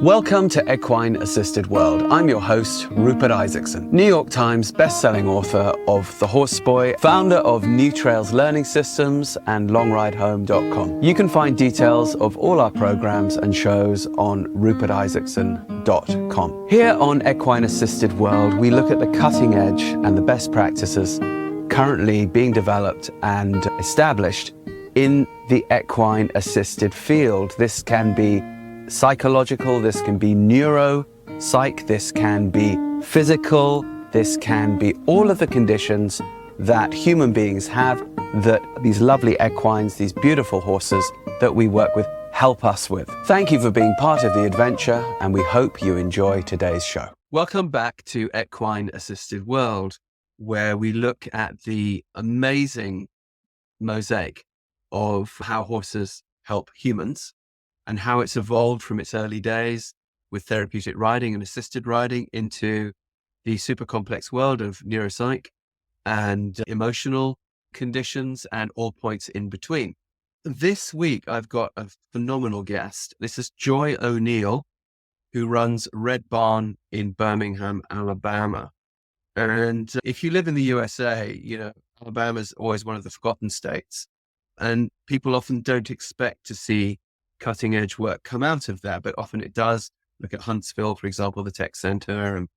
Welcome to Equine Assisted World. I'm your host, Rupert Isaacson, New York Times best-selling author of The Horse Boy, founder of New Trails Learning Systems and LongRideHome.com. You can find details of all our programs and shows on rupertisaacson.com. Here on Equine Assisted World, we look at the cutting edge and the best practices currently being developed and established in the equine assisted field. This can be psychological, this can be neuro-psych, this can be physical, this can be all of the conditions that human beings have that these lovely equines, these beautiful horses that we work with, help us with. Thank you for being part of the adventure, and we hope you enjoy today's show. Welcome back to Equine Assisted World, where we look at the amazing mosaic of how horses help humans and how it's evolved from its early days with therapeutic riding and assisted riding into the super complex world of neuropsych and emotional conditions and all points in between. This week, I've got a phenomenal guest. This is Joy O'Neill, who runs Red Barn in Birmingham, Alabama. And if you live in the USA, you know, Alabama's always one of the forgotten states. And people often don't expect to see cutting edge work come out of there, but often it does. Look at Huntsville, for example, the tech center, and,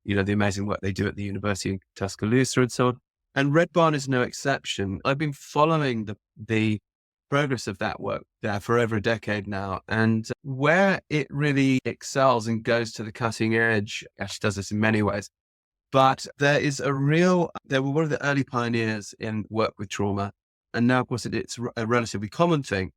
you know, the amazing work they do at the University of Tuscaloosa and so on. And Red Barn is no exception. I've been following the progress of that work there for over a decade now. And where it really excels and goes to the cutting edge, actually does this in many ways, but they were one of the early pioneers in work with trauma. And now, of course, it's a relatively common thing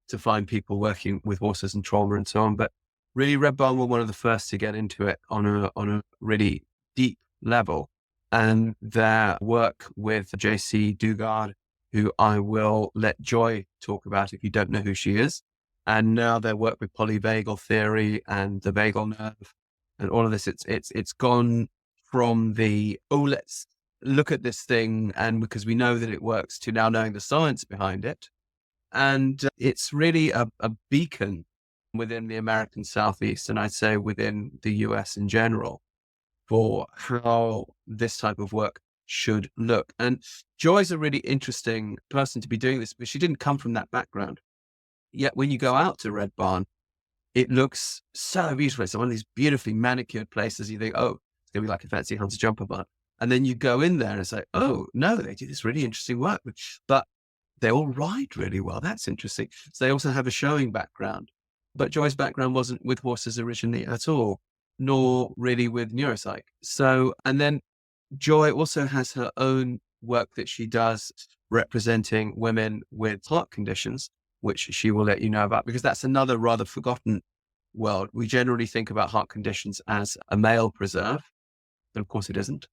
to find people working with horses and trauma and so on. But really, Red Barn were one of the first to get into it on a really deep level. And their work with JC Dugard, who I will let Joy talk about if you don't know who she is. And now their work with polyvagal theory and the vagal nerve and all of this, it's gone from let's look at this thing, and because we know that it works, to now knowing the science behind it. And it's really a beacon within the American Southeast, and I'd say within the US in general, for how this type of work should look. And Joy's a really interesting person to be doing this, because she didn't come from that background. Yet when you go out to Red Barn, it looks so beautiful. It's one of these beautifully manicured places. You think, oh, it's going to be like a fancy hunter jumper barn. And then you go in there and it's like, oh, no, they do this really interesting work. But they all ride really well. That's interesting. So they also have a showing background. But Joy's background wasn't with horses originally at all, nor really with neuropsych. So, and then Joy also has her own work that she does representing women with heart conditions, which she will let you know about, because that's another rather forgotten world. We generally think about heart conditions as a male preserve, but of course it isn't.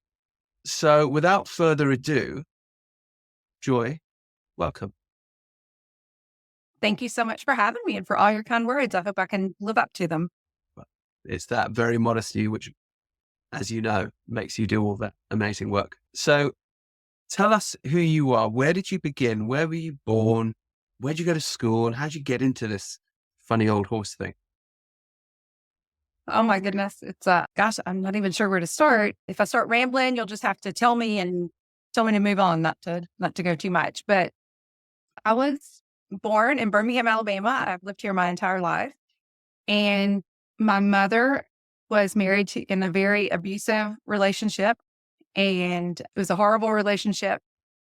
So without further ado, Joy, welcome. Thank you so much for having me and for all your kind words. I hope I can live up to them. It's that very modesty which, as you know, makes you do all that amazing work. So tell us who you are. Where did you begin? Where were you born? Where did you go to school? And how did you get into this funny old horse thing? Oh my goodness. It's gosh, I'm not even sure where to start. If I start rambling, you'll just have to tell me to move on, not to go too much. But I was born in Birmingham, Alabama. I've lived here my entire life. And my mother was married in a very abusive relationship, and it was a horrible relationship.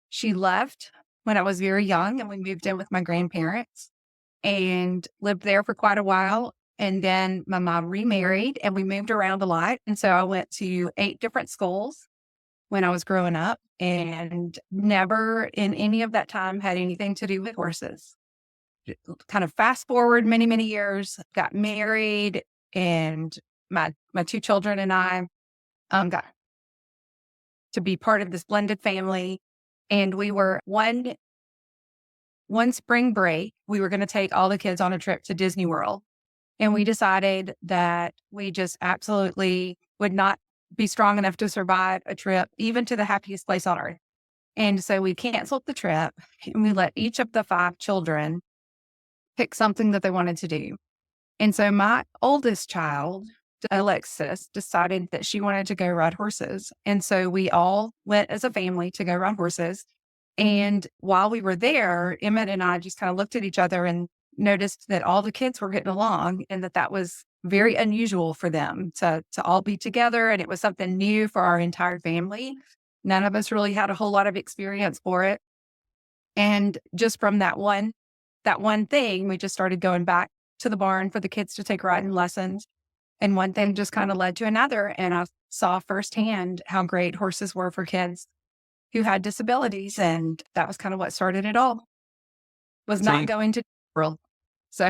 She left when I was very young, and we moved in with my grandparents and lived there for quite a while. And then my mom remarried, and we moved around a lot. And so I went to 8 different schools when I was growing up, and never in any of that time had anything to do with horses. Kind of fast forward many, many years, got married, and my 2 children and I got to be part of this blended family. And we were one spring break, we were going to take all the kids on a trip to Disney World. And we decided that we just absolutely would not be strong enough to survive a trip, even to the happiest place on earth. And so we canceled the trip, and we let each of the 5 children pick something that they wanted to do. And so my oldest child, Alexis, decided that she wanted to go ride horses. And so we all went as a family to go ride horses. And while we were there, Emmett and I just kind of looked at each other and noticed that all the kids were getting along and that was very unusual for them to all be together. And it was something new for our entire family. None of us really had a whole lot of experience for it. And just from that one thing, we just started going back to the barn for the kids to take riding lessons. And one thing just kind of led to another. And I saw firsthand how great horses were for kids who had disabilities. And that was kind of what started it all, was not going to world. So,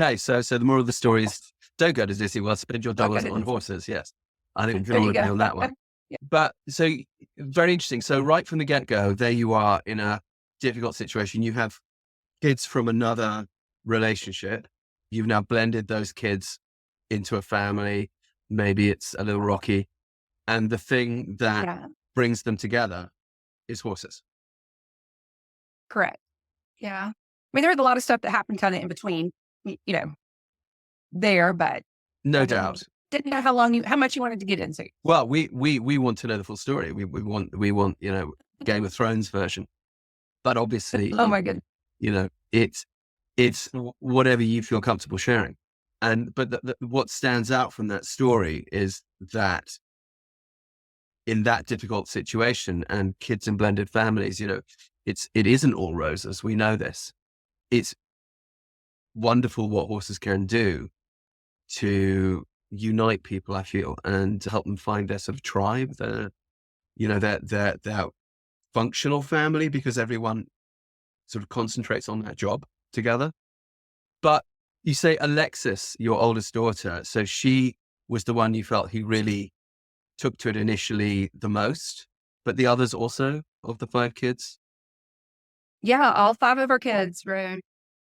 okay. So the moral of the story is don't go to Disney World, spend your dollars on horses. Yes. I think we can all on that one. Yeah. But so very interesting. So right from the get-go, there you are in a difficult situation. You have kids from another relationship. You've now blended those kids into a family. Maybe it's a little rocky. And the thing that brings them together is horses. Correct. Yeah. I mean, there was a lot of stuff that happened kind of in between, there, but no doubt. Didn't know how much you wanted to get into. Well, we want to know the full story. We want, Game of Thrones version, but obviously, oh my goodness, it's whatever you feel comfortable sharing. But what stands out from that story is that in that difficult situation and kids in blended families, it isn't all roses. We know this. It's wonderful what horses can do to unite people, I feel, and to help them find their sort of tribe, their functional family, because everyone sort of concentrates on that job together. But you say Alexis, your oldest daughter, so she was the one you felt who really took to it initially the most, but the others also of the 5 kids? Yeah, all 5 of our kids were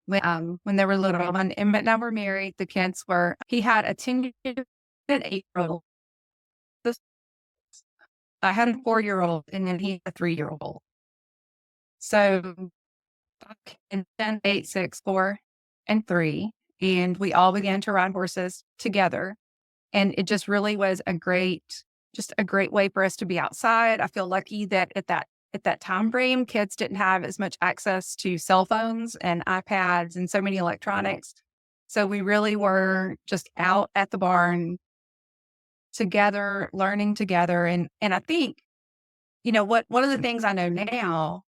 when they were little. When Emmett and I were married, the kids were, he had a 10-year-old and 8-year-old. I had a 4-year-old and then he had a 3-year-old. So 10, 8, 6, 4, and 3. And we all began to ride horses together. And it just really was a great way for us to be outside. I feel lucky that at that time frame, kids didn't have as much access to cell phones and iPads and so many electronics. So we really were just out at the barn together, learning together. And I think, one of the things I know now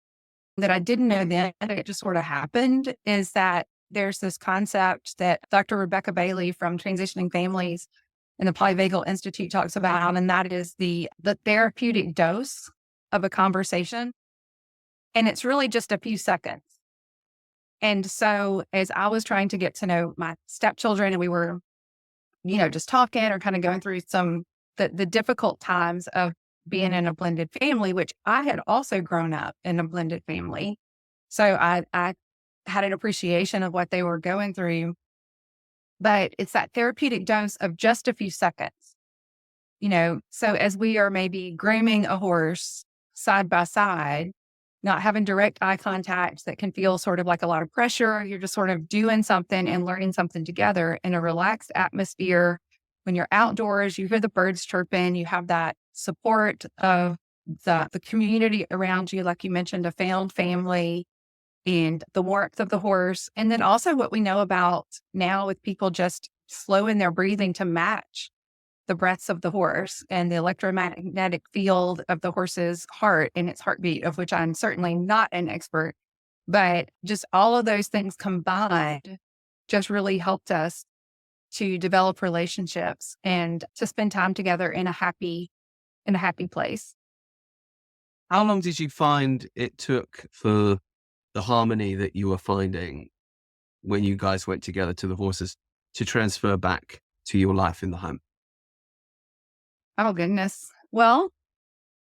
that I didn't know then, and it just sort of happened, is that there's this concept that Dr. Rebecca Bailey from Transitioning Families and the Polyvagal Institute talks about, and that is the therapeutic dose of a conversation. And it's really just a few seconds. And so as I was trying to get to know my stepchildren and we were, just talking or kind of going through the difficult times of being in a blended family, which I had also grown up in a blended family. So I had an appreciation of what they were going through, but it's that therapeutic dose of just a few seconds, so as we are maybe grooming a horse side by side, not having direct eye contact that can feel sort of like a lot of pressure. You're just sort of doing something and learning something together in a relaxed atmosphere. When you're outdoors, you hear the birds chirping, you have that support of the community around you, like you mentioned, a found family and the warmth of the horse. And then also what we know about now with people just slowing their breathing to match the breaths of the horse and the electromagnetic field of the horse's heart and its heartbeat, of which I'm certainly not an expert, but just all of those things combined just really helped us to develop relationships and to spend time together in a happy place. How long did you find it took for the harmony that you were finding when you guys went together to the horses to transfer back to your life in the home? Oh, goodness. Well,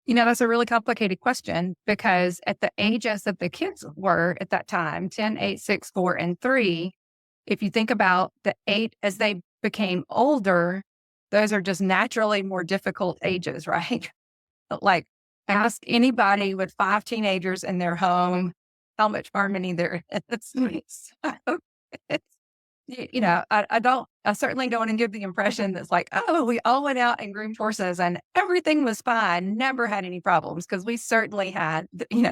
that's a really complicated question because at the ages that the kids were at that time, 10, 8, 6, 4, and 3, if you think about the 8 as they became older, those are just naturally more difficult ages, right? Like ask anybody with 5 teenagers in their home how much harmony there is. So I certainly don't want to give the impression that's like, oh, we all went out and groomed horses and everything was fine, never had any problems. Cause we certainly had,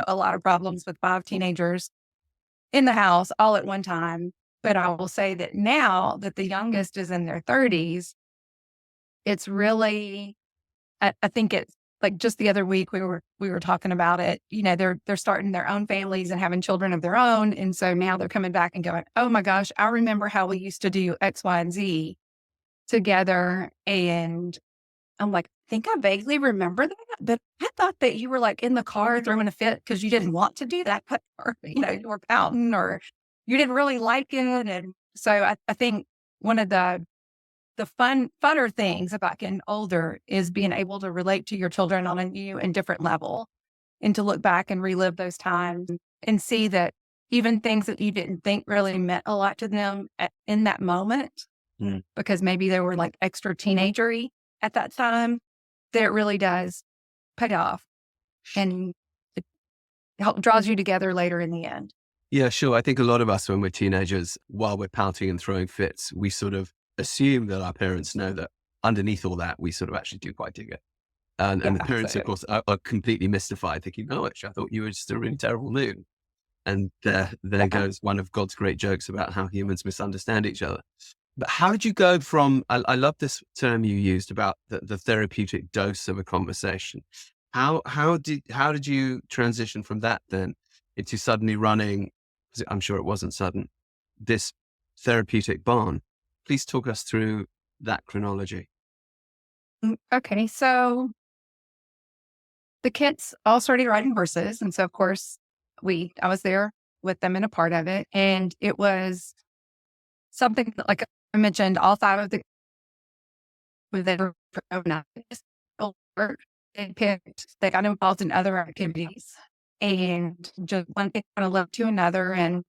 a lot of problems with 5 teenagers in the house all at one time. But I will say that now that the youngest is in their 30s, it's really, I think it's like just the other week we were talking about it. They're starting their own families and having children of their own. And so now they're coming back and going, oh my gosh, I remember how we used to do X, Y, and Z together. And I'm like, I think I vaguely remember that, but I thought that you were like in the car throwing a fit because you didn't want to do that, or, you were pouting or you didn't really like it. And so I think one of the funner things about getting older is being able to relate to your children on a new and different level, and to look back and relive those times and see that even things that you didn't think really meant a lot to them in that moment, because maybe they were like extra teenagery at that time, that it really does pay off and it draws you together later in the end. Yeah, sure. I think a lot of us, when we're teenagers, while we're pouting and throwing fits, we sort of assume that our parents know that underneath all that, we sort of actually do quite dig it. And the parents, of course, are completely mystified, thinking, oh, actually, I thought you were just a really terrible mood. And there goes one of God's great jokes about how humans misunderstand each other. But how did you go from, I love this term you used about the therapeutic dose of a conversation. How did you transition from that then into suddenly running, I'm sure it wasn't sudden, this therapeutic barn? Please talk us through that chronology. Okay, so the kids all started riding horses. And so, of course, I was there with them and a part of it. And it was something that, like I mentioned, all 5 of the were overnight. They got involved in other activities, and just one thing kind of led to another.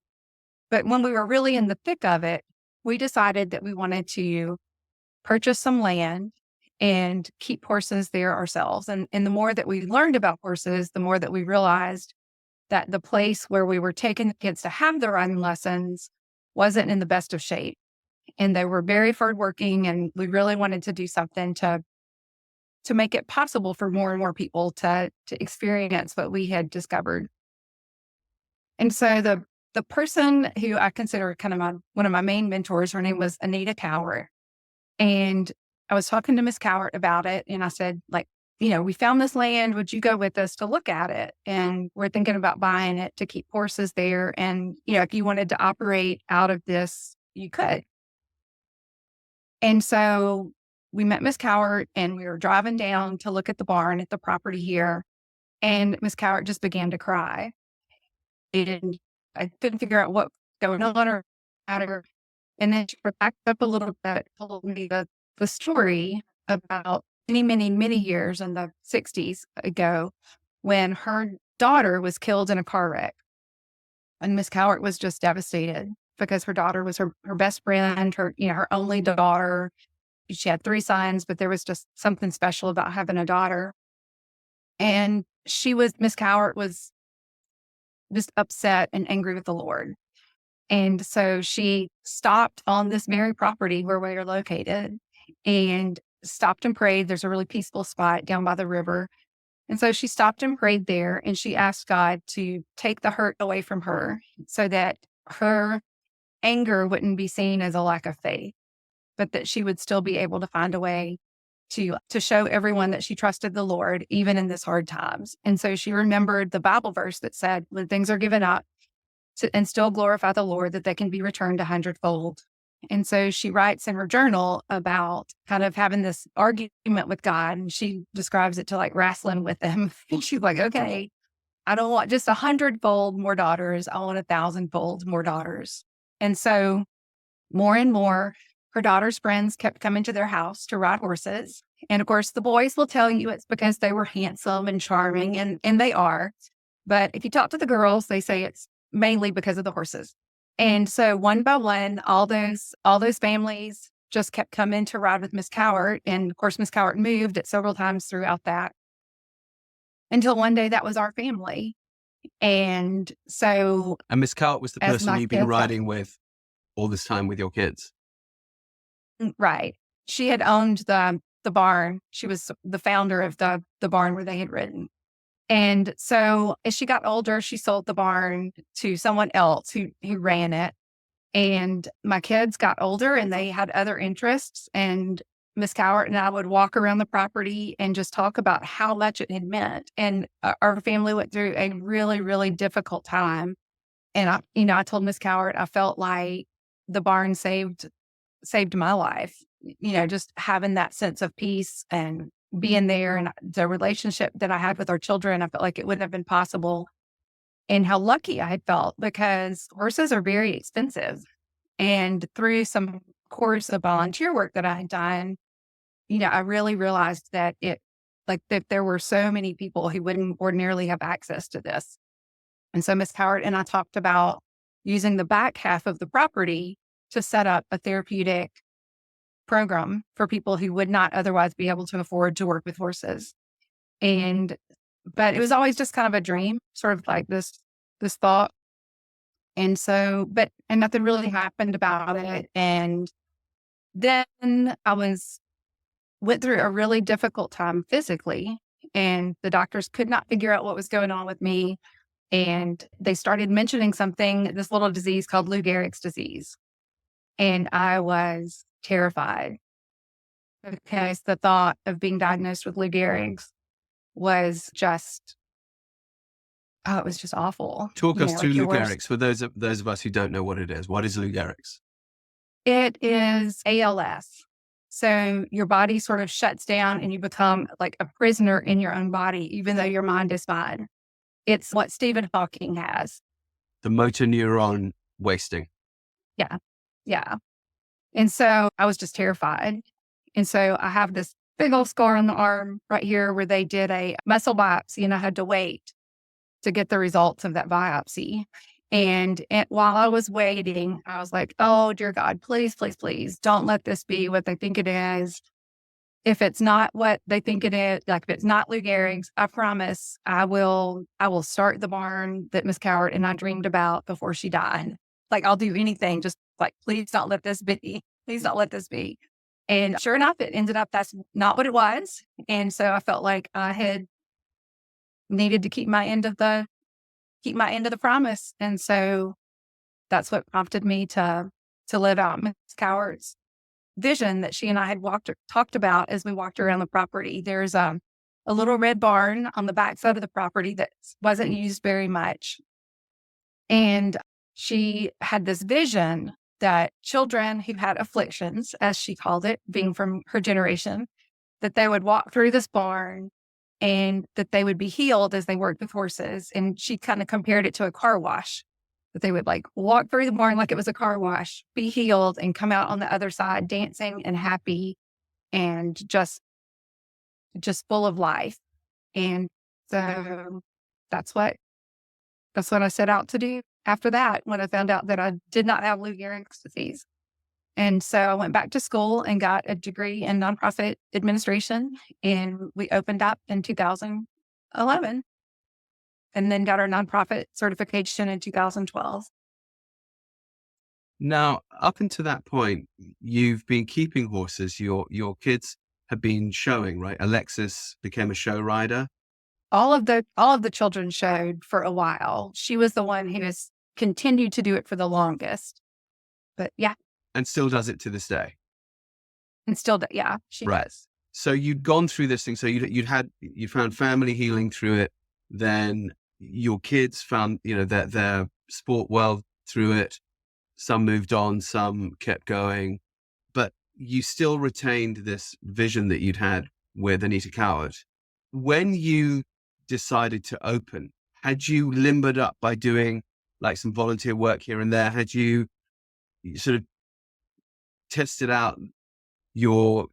But when we were really in the thick of it, we decided that we wanted to purchase some land and keep horses there ourselves. And the more that we learned about horses, the more that we realized that the place where we were taking the kids to have their riding lessons wasn't in the best of shape. And they were very hardworking, and we really wanted to do something to make it possible for more and more people to experience what we had discovered. And so the person who I consider kind of one of my main mentors, her name was Anita Cowart. And I was talking to Miss Cowart about it. And I said, like, we found this land. Would you go with us to look at it? And we're thinking about buying it to keep horses there. And, if you wanted to operate out of this, you could. And so we met Miss Cowart, and we were driving down to look at the barn at the property here. And Miss Cowart just began to cry. And I couldn't figure out what was going on or at her. And then she backed up a little bit, told me the story about many, many, many years in the 60s ago, when her daughter was killed in a car wreck. And Miss Cowart was just devastated because her daughter was her best friend, her only daughter. She had 3 sons, but there was just something special about having a daughter. And Miss Cowart was just upset and angry with the Lord. And so she stopped on this very property where we are located and stopped and prayed. There's a really peaceful spot down by the river. And so she stopped and prayed there, and she asked God to take the hurt away from her so that her anger wouldn't be seen as a lack of faith, but that she would still be able to find a way to show everyone that she trusted the Lord, even in this hard times. And so she remembered the Bible verse that said, when things are given up and still glorify the Lord, that they can be returned 100-fold. And so she writes in her journal about kind of having this argument with God, and she describes it to like wrestling with him. And she's like, okay, I don't want just 100-fold more daughters. I want 1,000-fold more daughters. And so more and more, her daughter's friends kept coming to their house to ride horses. And of course, the boys will tell you it's because they were handsome and charming, and they are. But if you talk to the girls, they say it's mainly because of the horses. And so one by one, all those families just kept coming to ride with Miss Cowart. And of course, Miss Cowart moved it several times throughout that, until one day that was our family. And so, And Miss Cowart was the person you've been riding with all this time with your kids. Right. She had owned the barn. She was the founder of the barn where they had ridden. And so as she got older, she sold the barn to someone else who ran it. And my kids got older and they had other interests. And Miss Cowart and I would walk around the property and just talk about how much it had meant. And our family went through a really, really difficult time. And I told Miss Cowart, I felt like the barn saved my life. Just having that sense of peace and being there, and the relationship that I had with our children, I felt like it wouldn't have been possible. And how lucky I had felt, because horses are very expensive. And through some course of volunteer work that I had done, I really realized that that there were so many people who wouldn't ordinarily have access to this. And so Miss Howard and I talked about using the back half of the property to set up a therapeutic program for people who would not otherwise be able to afford to work with horses. But it was always just kind of a dream, sort of like this thought. And so, and nothing really happened about it. And then I went through a really difficult time physically, and the doctors could not figure out what was going on with me. And they started mentioning this little disease called Lou Gehrig's disease. And I was terrified, because the thought of being diagnosed with Lou Gehrig's was just, it was just awful. Talk us through Lou Gehrig's for those of us who don't know what it is. What is Lou Gehrig's? It is ALS. So your body sort of shuts down and you become like a prisoner in your own body, even though your mind is fine. It's what Stephen Hawking has. The motor neuron wasting. Yeah. Yeah. And so I was just terrified. And so I have this big old scar on the arm right here where they did a muscle biopsy, and I had to wait to get the results of that biopsy. And while I was waiting, I was like, oh, dear God, please, please, please don't let this be what they think it is. If it's not what they think it is, like if it's not Lou Gehrig's, I promise I will start the barn that Miss Cowart and I dreamed about before she died. Like, I'll do anything. Just like, please don't let this be. Please don't let this be. And sure enough, it ended up that's not what it was. And so I felt like I had needed to keep my end of the promise. And so that's what prompted me to live out Miss Cowart's vision that she and I had talked about as we walked around the property. There's a little red barn on the back side of the property that wasn't used very much. And she had this vision that children who had afflictions, as she called it, being from her generation, that they would walk through this barn and that they would be healed as they worked with horses. And she kind of compared it to a car wash, that they would like walk through the barn like it was a car wash, be healed, and come out on the other side dancing and happy and just full of life. And so that's what I set out to do after that, when I found out that I did not have Lou Gehrig's disease. And so I went back to school and got a degree in nonprofit administration, and we opened up in 2011 and then got our nonprofit certification in 2012. Now, up until that point, you've been keeping horses. Your kids have been showing, right? Alexis became a show rider. All of the children showed for a while. She was the one who has continued to do it for the longest. But yeah. And still does it to this day. And still, yeah, she does. So you'd gone through this thing. So you found family healing through it. Then your kids found, their sport world through it. Some moved on, some kept going, but you still retained this vision that you'd had with Anita Cowart. When you decided to open, had you limbered up by doing like some volunteer work here and there? Had you sort of tested out your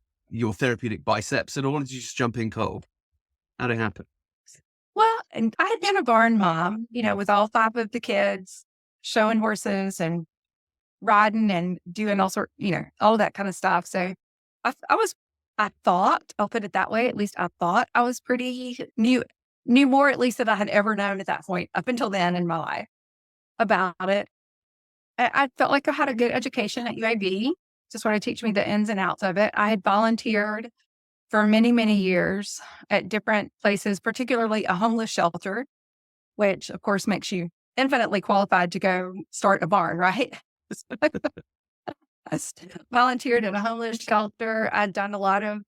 therapeutic biceps at all? Or did you just jump in cold? How'd it happen? Well, and I had been a barn mom, with all 5 of the kids, showing horses and riding and doing all sort, all of that kind of stuff. So I thought, I'll put it that way, at least I thought I was pretty knew more at least than I had ever known at that point up until then in my life about it. I felt like I had a good education at UAB to sort of teach me the ins and outs of it. I had volunteered for many, many years at different places, particularly a homeless shelter, which of course makes you infinitely qualified to go start a barn, right? Volunteered in a homeless shelter. I'd done a lot of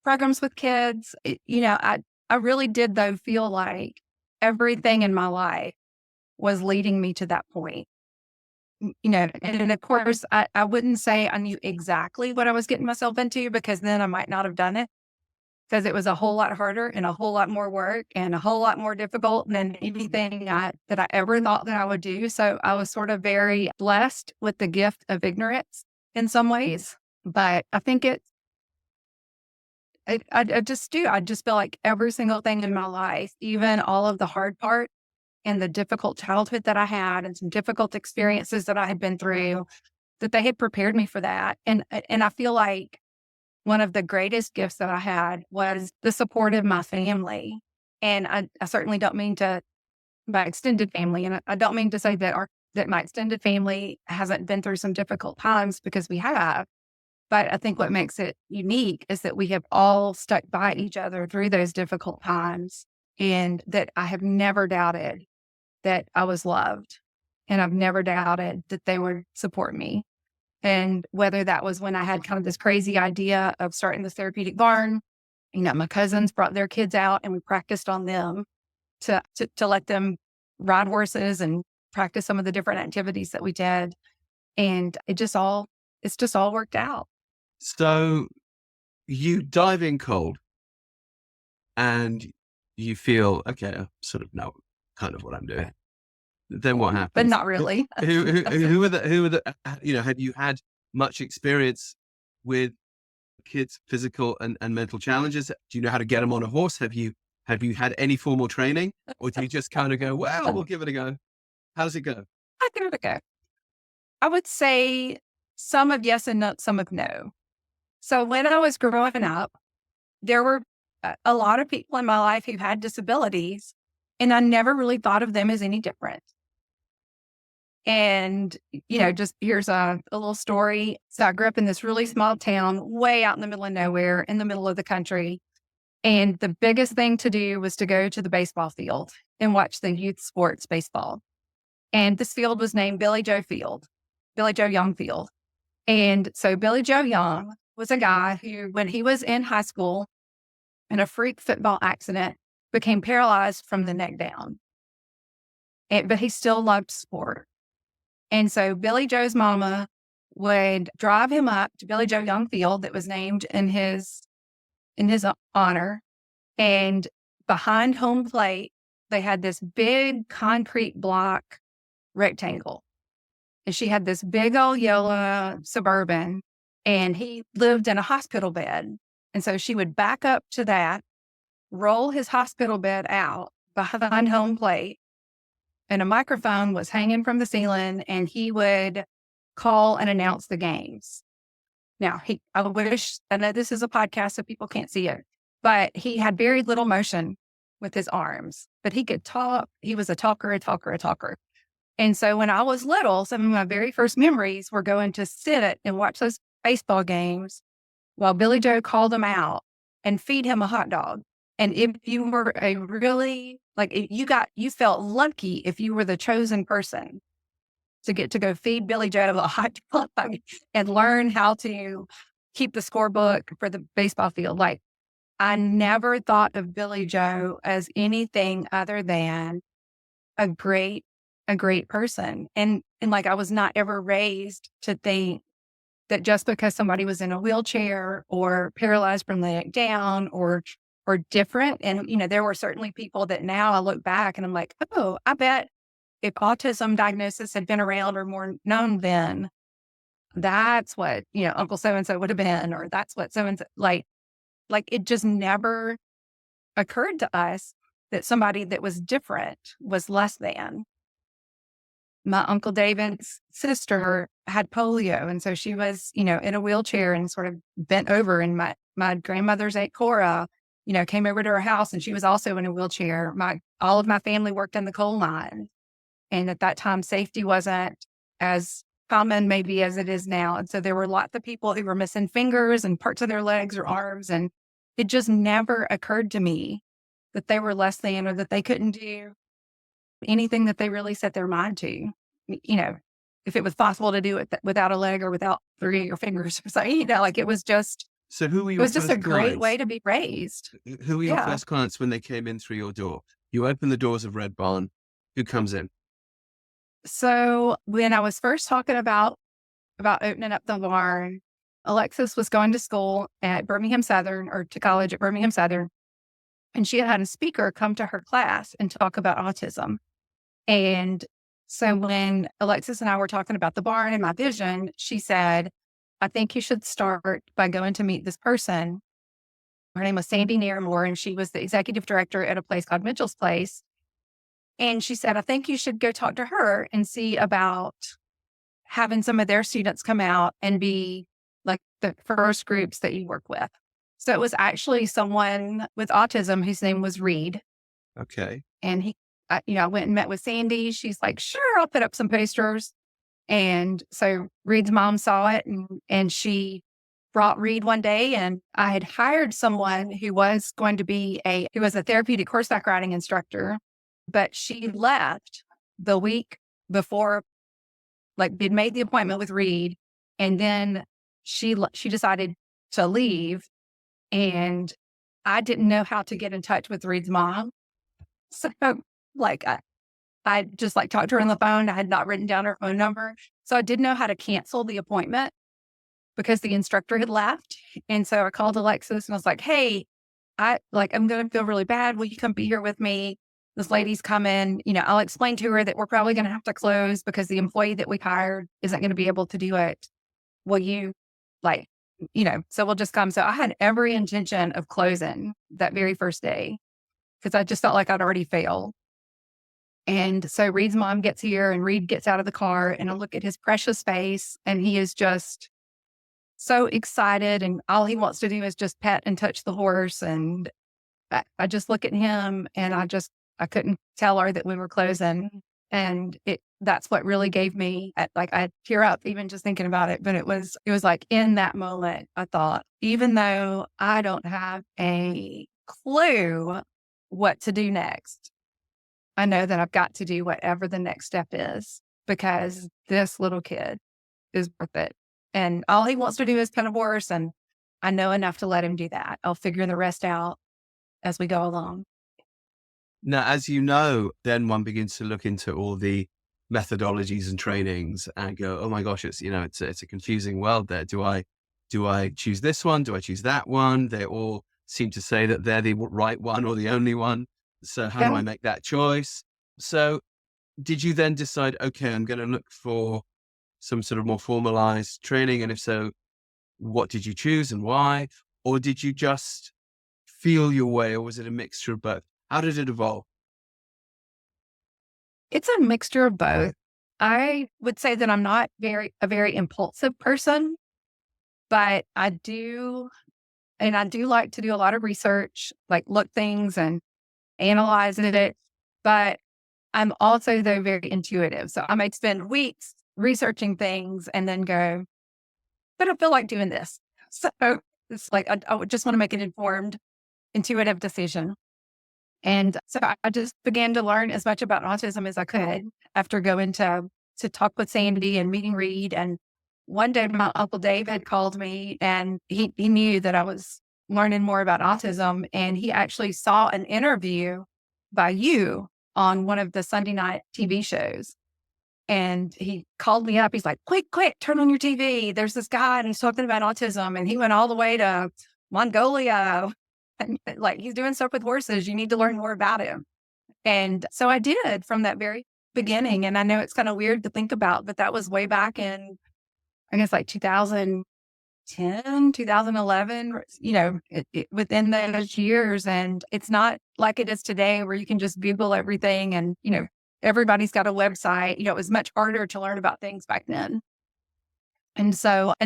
programs with kids. I really did though feel like everything in my life was leading me to that point. And of course, I wouldn't say I knew exactly what I was getting myself into, because then I might not have done it, because it was a whole lot harder and a whole lot more work and a whole lot more difficult than anything that I ever thought that I would do. So I was sort of very blessed with the gift of ignorance in some ways. But I think I just do. I just feel like every single thing in my life, even all of the hard part and the difficult childhood that I had and some difficult experiences that I had been through, that they had prepared me for that. And I feel like one of the greatest gifts that I had was the support of my family. And I certainly don't mean to, by extended family, and I don't mean to say that my extended family hasn't been through some difficult times, because we have. But I think what makes it unique is that we have all stuck by each other through those difficult times, and that I have never doubted that I was loved, and I've never doubted that they would support me. And whether that was when I had kind of this crazy idea of starting this therapeutic barn, my cousins brought their kids out and we practiced on them to let them ride horses and practice some of the different activities that we did. And it's just all worked out. So you dive in cold and you feel, okay, I sort of know kind of what I'm doing. Then what happens? But not really. Who are the, have you had much experience with kids' physical and mental challenges? Do you know how to get them on a horse? Have you had any formal training, or do you just kind of go, well, we'll give it a go? How does it go? I give it a go. I would say some of yes and some of no. So when I was growing up, there were a lot of people in my life who had disabilities, and I never really thought of them as any different. And, just here's a little story. So I grew up in this really small town, way out in the middle of nowhere, in the middle of the country. And the biggest thing to do was to go to the baseball field and watch the youth sports baseball. And this field was named Billy Joe Young Field. And so Billy Joe Young was a guy who, when he was in high school, in a freak football accident, became paralyzed from the neck down. But he still loved sport. And so Billy Joe's mama would drive him up to Billy Joe Young Field that was named in his honor. And behind home plate, they had this big concrete block rectangle. And she had this big old yellow Suburban, and he lived in a hospital bed. And so she would back up to that, roll his hospital bed out behind home plate, and a microphone was hanging from the ceiling, and he would call and announce the games. Now, I know this is a podcast, so people can't see it, but he had very little motion with his arms, but he could talk. He was a talker. And so when I was little, some of my very first memories were going to sit and watch those baseball games while Billy Joe called him out and feed him a hot dog. And if you were you felt lucky if you were the chosen person to get to go feed Billy Joe a hot dog and learn how to keep the scorebook for the baseball field. Like, I never thought of Billy Joe as anything other than a great person. And like, I was not ever raised to think that just because somebody was in a wheelchair or paralyzed from the neck down or different. And, there were certainly people that now I look back and I'm like, oh, I bet if autism diagnosis had been around or more known then, that's what, Uncle so-and-so would have been, or that's what so-and-so, like it just never occurred to us that somebody that was different was less than. My Uncle David's sister had polio. And so she was, in a wheelchair and sort of bent over. And my grandmother's Aunt Cora, came over to her house, and she was also in a wheelchair. All of my family worked in the coal mine. And at that time, safety wasn't as common maybe as it is now. And so there were lots of people who were missing fingers and parts of their legs or arms. And it just never occurred to me that they were less than or that they couldn't do anything that they really set their mind to. If it was possible to do it without a leg or without 3 of your fingers or something, like it was just, So who were it your was just a first great clients? way to be raised. Who were your Yeah. first clients when they came in through your door? You open the doors of Red Barn. Who comes in? So when I was first talking about opening up the barn, Alexis was going to school at Birmingham Southern or to college at Birmingham Southern. And she had a speaker come to her class and talk about autism. And so when Alexis and I were talking about the barn and my vision, she said, I think you should start by going to meet this person. Her name was Sandy Naramore, and she was the executive director at a place called Mitchell's Place. And she said, I think you should go talk to her and see about having some of their students come out and be like the first groups that you work with. So it was actually someone with autism whose name was Reed. Okay. And I went and met with Sandy. She's like, sure, I'll put up some posters. And so Reed's mom saw it and she brought Reed one day, and I had hired someone who was going to be a therapeutic horseback riding instructor, but she left the week before, like we'd made the appointment with Reed. And then she decided to leave, and I didn't know how to get in touch with Reed's mom. So like I just like talked to her on the phone. I had not written down her phone number. So I didn't know how to cancel the appointment because the instructor had left. And so I called Alexis and I was like, hey, I'm going to feel really bad. Will you come be here with me? This lady's coming. I'll explain to her that we're probably going to have to close because the employee that we hired isn't going to be able to do it. Will you so we'll just come. So I had every intention of closing that very first day because I just felt like I'd already failed. And so Reed's mom gets here and Reed gets out of the car, and I look at his precious face, and he is just so excited. And all he wants to do is just pet and touch the horse. And I just look at him, and I couldn't tell her that we were closing. And that's what really gave me, I tear up even just thinking about it. But it was like in that moment, I thought, even though I don't have a clue what to do next, I know that I've got to do whatever the next step is because this little kid is worth it. And all he wants to do is pet a horse. And I know enough to let him do that. I'll figure the rest out as we go along. Now, as you know, then one begins to look into all the methodologies and trainings and go, oh my gosh, it's a confusing world there. Do I choose this one? Do I choose that one? They all seem to say that they're the right one or the only one. So how do I make that choice? So did you then decide, okay, I'm going to look for some sort of more formalized training? And if so, what did you choose and why? Or did you just feel your way, or was it a mixture of both? How did it evolve? It's a mixture of both. I would say that I'm not a very impulsive person, but I do like to do a lot of research, like look things and analyze it. But I'm also, though, very intuitive. So I might spend weeks researching things and then go, but I feel like doing this. So it's like, I would just want to make an informed, intuitive decision. And so I just began to learn as much about autism as I could after going to talk with Sandy and meeting Reed. And one day my Uncle David called me, and he knew that I was learning more about autism. And he actually saw an interview by you on one of the Sunday night TV shows. And he called me up. He's like, quick, turn on your TV. There's this guy and he's talking about autism. And he went all the way to Mongolia. And like, he's doing stuff with horses. You need to learn more about him. And so I did from that very beginning. And I know it's kind of weird to think about, but that was way back in, I guess, like 2010, 2011, within those years. And it's not like it is today where you can just Google everything and, everybody's got a website. It was much harder to learn about things back then. And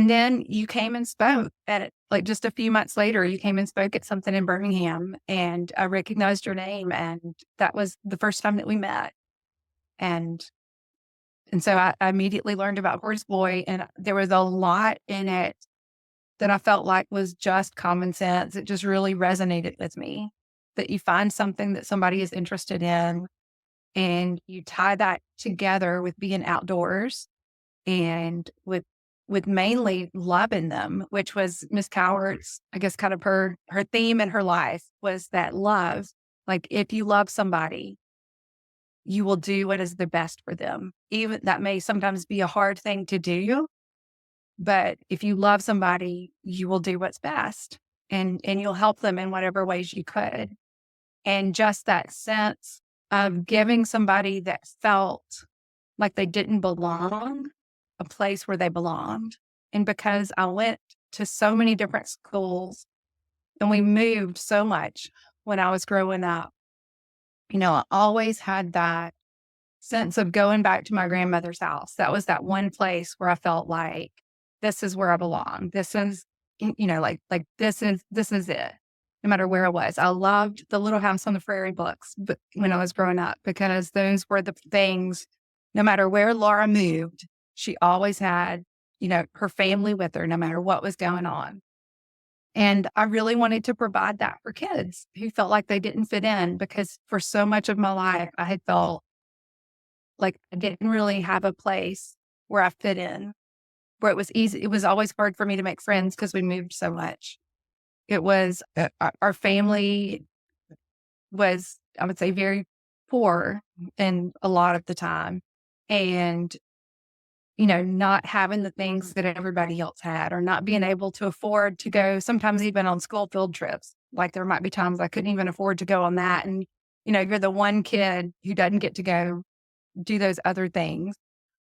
then you came and spoke at it, like just a few months later, you came and spoke at something in Birmingham, and I recognized your name. And that was the first time that we met. And And so I immediately learned about Horse Boy, and there was a lot in it that I felt like was just common sense. It just really resonated with me, that you find something that somebody is interested in and you tie that together with being outdoors and with mainly loving them, which was Miss Coward's, I guess, kind of her theme in her life was that love. Like, if you love somebody, you will do what is the best for them. Even that may sometimes be a hard thing to do, but if you love somebody, you will do what's best and you'll help them in whatever ways you could. And just that sense of giving somebody that felt like they didn't belong a place where they belonged. And because I went to so many different schools and we moved so much when I was growing up, I always had that sense of going back to my grandmother's house. That was that one place where I felt like this is where I belong. This is, like this is it. No matter where I was, I loved the Little House on the Prairie books, but when I was growing up, because those were the things. No matter where Laura moved, she always had, her family with her, no matter what was going on. And I really wanted to provide that for kids who felt like they didn't fit in, because for so much of my life, I had felt like I didn't really have a place where I fit in, where it was easy. It was always hard for me to make friends because we moved so much. It was, our family was, I would say, very poor in a lot of the time. And, not having the things that everybody else had, or not being able to afford to go, sometimes even on school field trips. Like, there might be times I couldn't even afford to go on that. And, you're the one kid who doesn't get to go do those other things.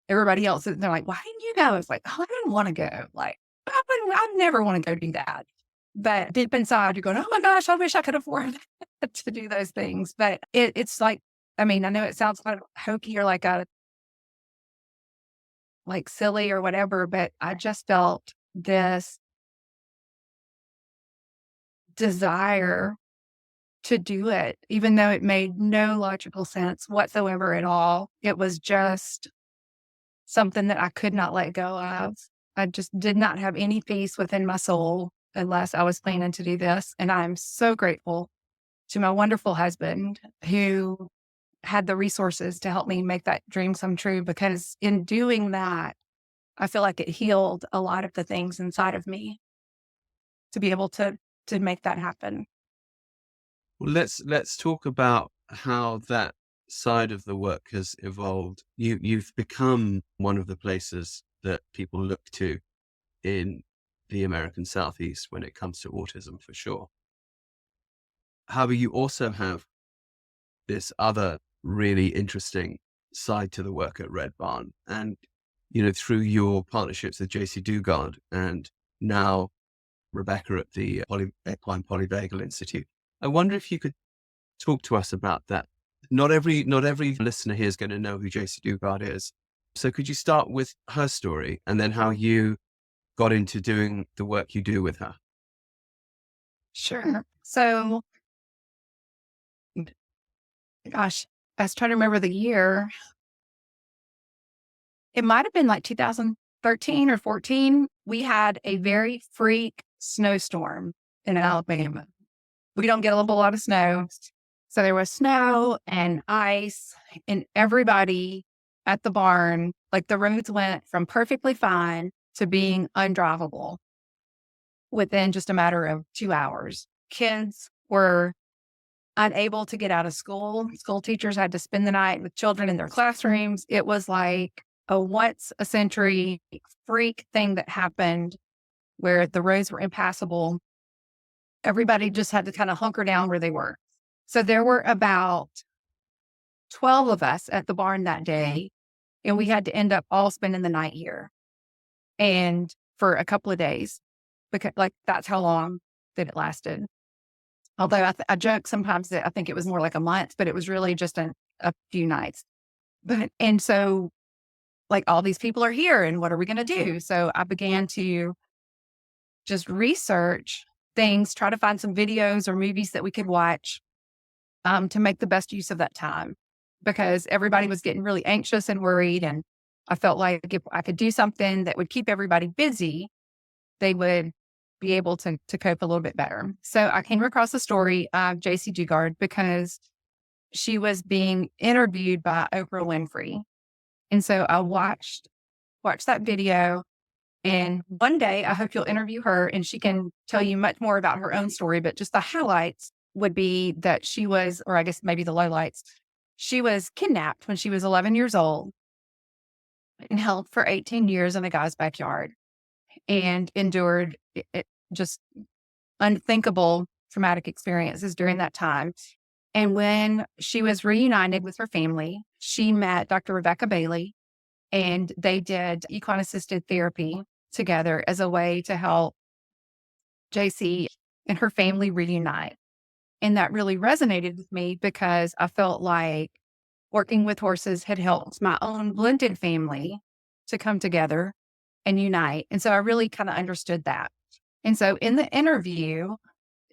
Everybody else, they're like, why didn't you go? It's like, oh, I didn't want to go. Like, I never want to go do that. But deep inside, you're going, oh my gosh, I wish I could afford to do those things. But it's like, I know it sounds kind of hokey or like silly or whatever, but I just felt this desire to do it, even though it made no logical sense whatsoever at all. It was just something that I could not let go of. I just did not have any peace within my soul unless I was planning to do this. And I'm so grateful to my wonderful husband who had the resources to help me make that dream come true, because in doing that, I feel like it healed a lot of the things inside of me to be able to make that happen. Well, let's talk about how that side of the work has evolved. You've become one of the places that people look to in the American Southeast when it comes to autism, for sure. However, you also have this other really interesting side to the work at Red Barn. And, through your partnerships with JC Dugard and now Rebecca at the Equine Polyvagal Institute, I wonder if you could talk to us about that. Not every listener here is going to know who JC Dugard is. So could you start with her story and then how you got into doing the work you do with her? Sure. So, gosh, I was trying to remember the year. It might have been like 2013 or 14. We had a very freak snowstorm in Alabama. We don't get a lot of snow. So there was snow and ice, and everybody at the barn, like, the roads went from perfectly fine to being undrivable within just a matter of 2 hours. Kids were unable to get out of school. School teachers had to spend the night with children in their classrooms. It was like a once a century freak thing that happened where the roads were impassable. Everybody just had to kind of hunker down where they were. So there were about 12 of us at the barn that day, and we had to end up all spending the night here and for a couple of days, because that's how long that it lasted. Although I joke sometimes that I think it was more like a month, but it was really just a few nights. And so, like, all these people are here, and what are we going to do? So I began to just research things, try to find some videos or movies that we could watch to make the best use of that time, because everybody was getting really anxious and worried. And I felt like if I could do something that would keep everybody busy, they would be able to cope a little bit better. So I came across the story of JC Dugard because she was being interviewed by Oprah Winfrey. And so I watched that video. And one day I hope you'll interview her and she can tell you much more about her own story. But just the highlights would be that she was, or I guess maybe the lowlights, she was kidnapped when she was 11 years old and held for 18 years in a guy's backyard and endured just unthinkable traumatic experiences during that time. And when she was reunited with her family, she met Dr. Rebecca Bailey, and they did equine assisted therapy together as a way to help JC and her family reunite. And that really resonated with me because I felt like working with horses had helped my own blended family to come together and unite. And so I really kind of understood that. And so in the interview,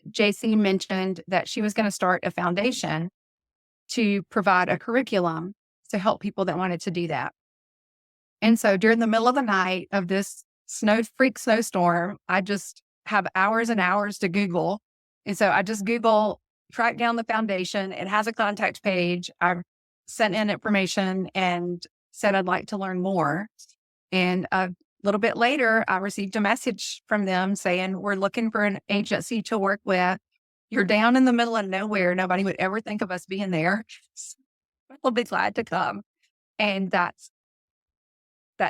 JC mentioned that she was going to start a foundation to provide a curriculum to help people that wanted to do that. And so during the middle of the night of this snowstorm, I just have hours and hours to Google. And so I just track down the foundation. It has a contact page. I sent in information and said I'd like to learn more. And a little bit later, I received a message from them saying, we're looking for an agency to work with. You're down in the middle of nowhere. Nobody would ever think of us being there. We'll be glad to come. And that's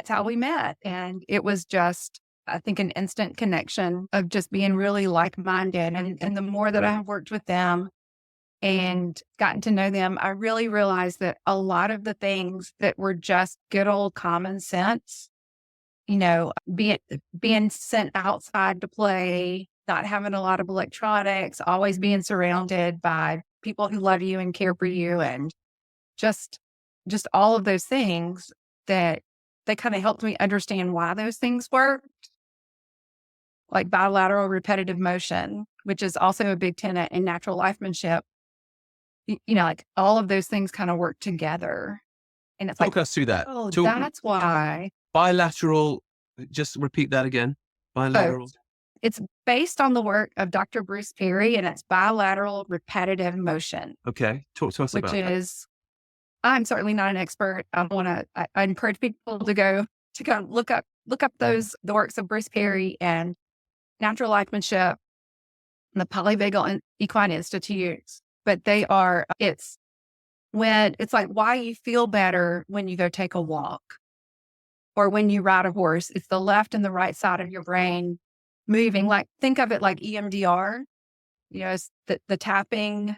how we met. And it was just, I think, an instant connection of just being really like-minded. And the more that I have worked with them and gotten to know them, I really realized that a lot of the things that were just good old common sense, being sent outside to play, not having a lot of electronics, always being surrounded by people who love you and care for you, and just all of those things, that they kind of helped me understand why those things work. Like bilateral repetitive motion, which is also a big tenet in natural lifemanship. Like all of those things kind of work together. And it's Talk us through that. That's why. Bilateral, just repeat that again. Bilateral. It's based on the work of Dr. Bruce Perry, and it's bilateral repetitive motion. Okay. Talk to us about that. Which is, I'm certainly not an expert. I encourage people to go look up the works of Bruce Perry and Natural Lifemanship and the Polyvagal Equine Institutes. But it's like why you feel better when you go take a walk or when you ride a horse. It's the left and the right side of your brain moving. Like, think of it like EMDR, it's the tapping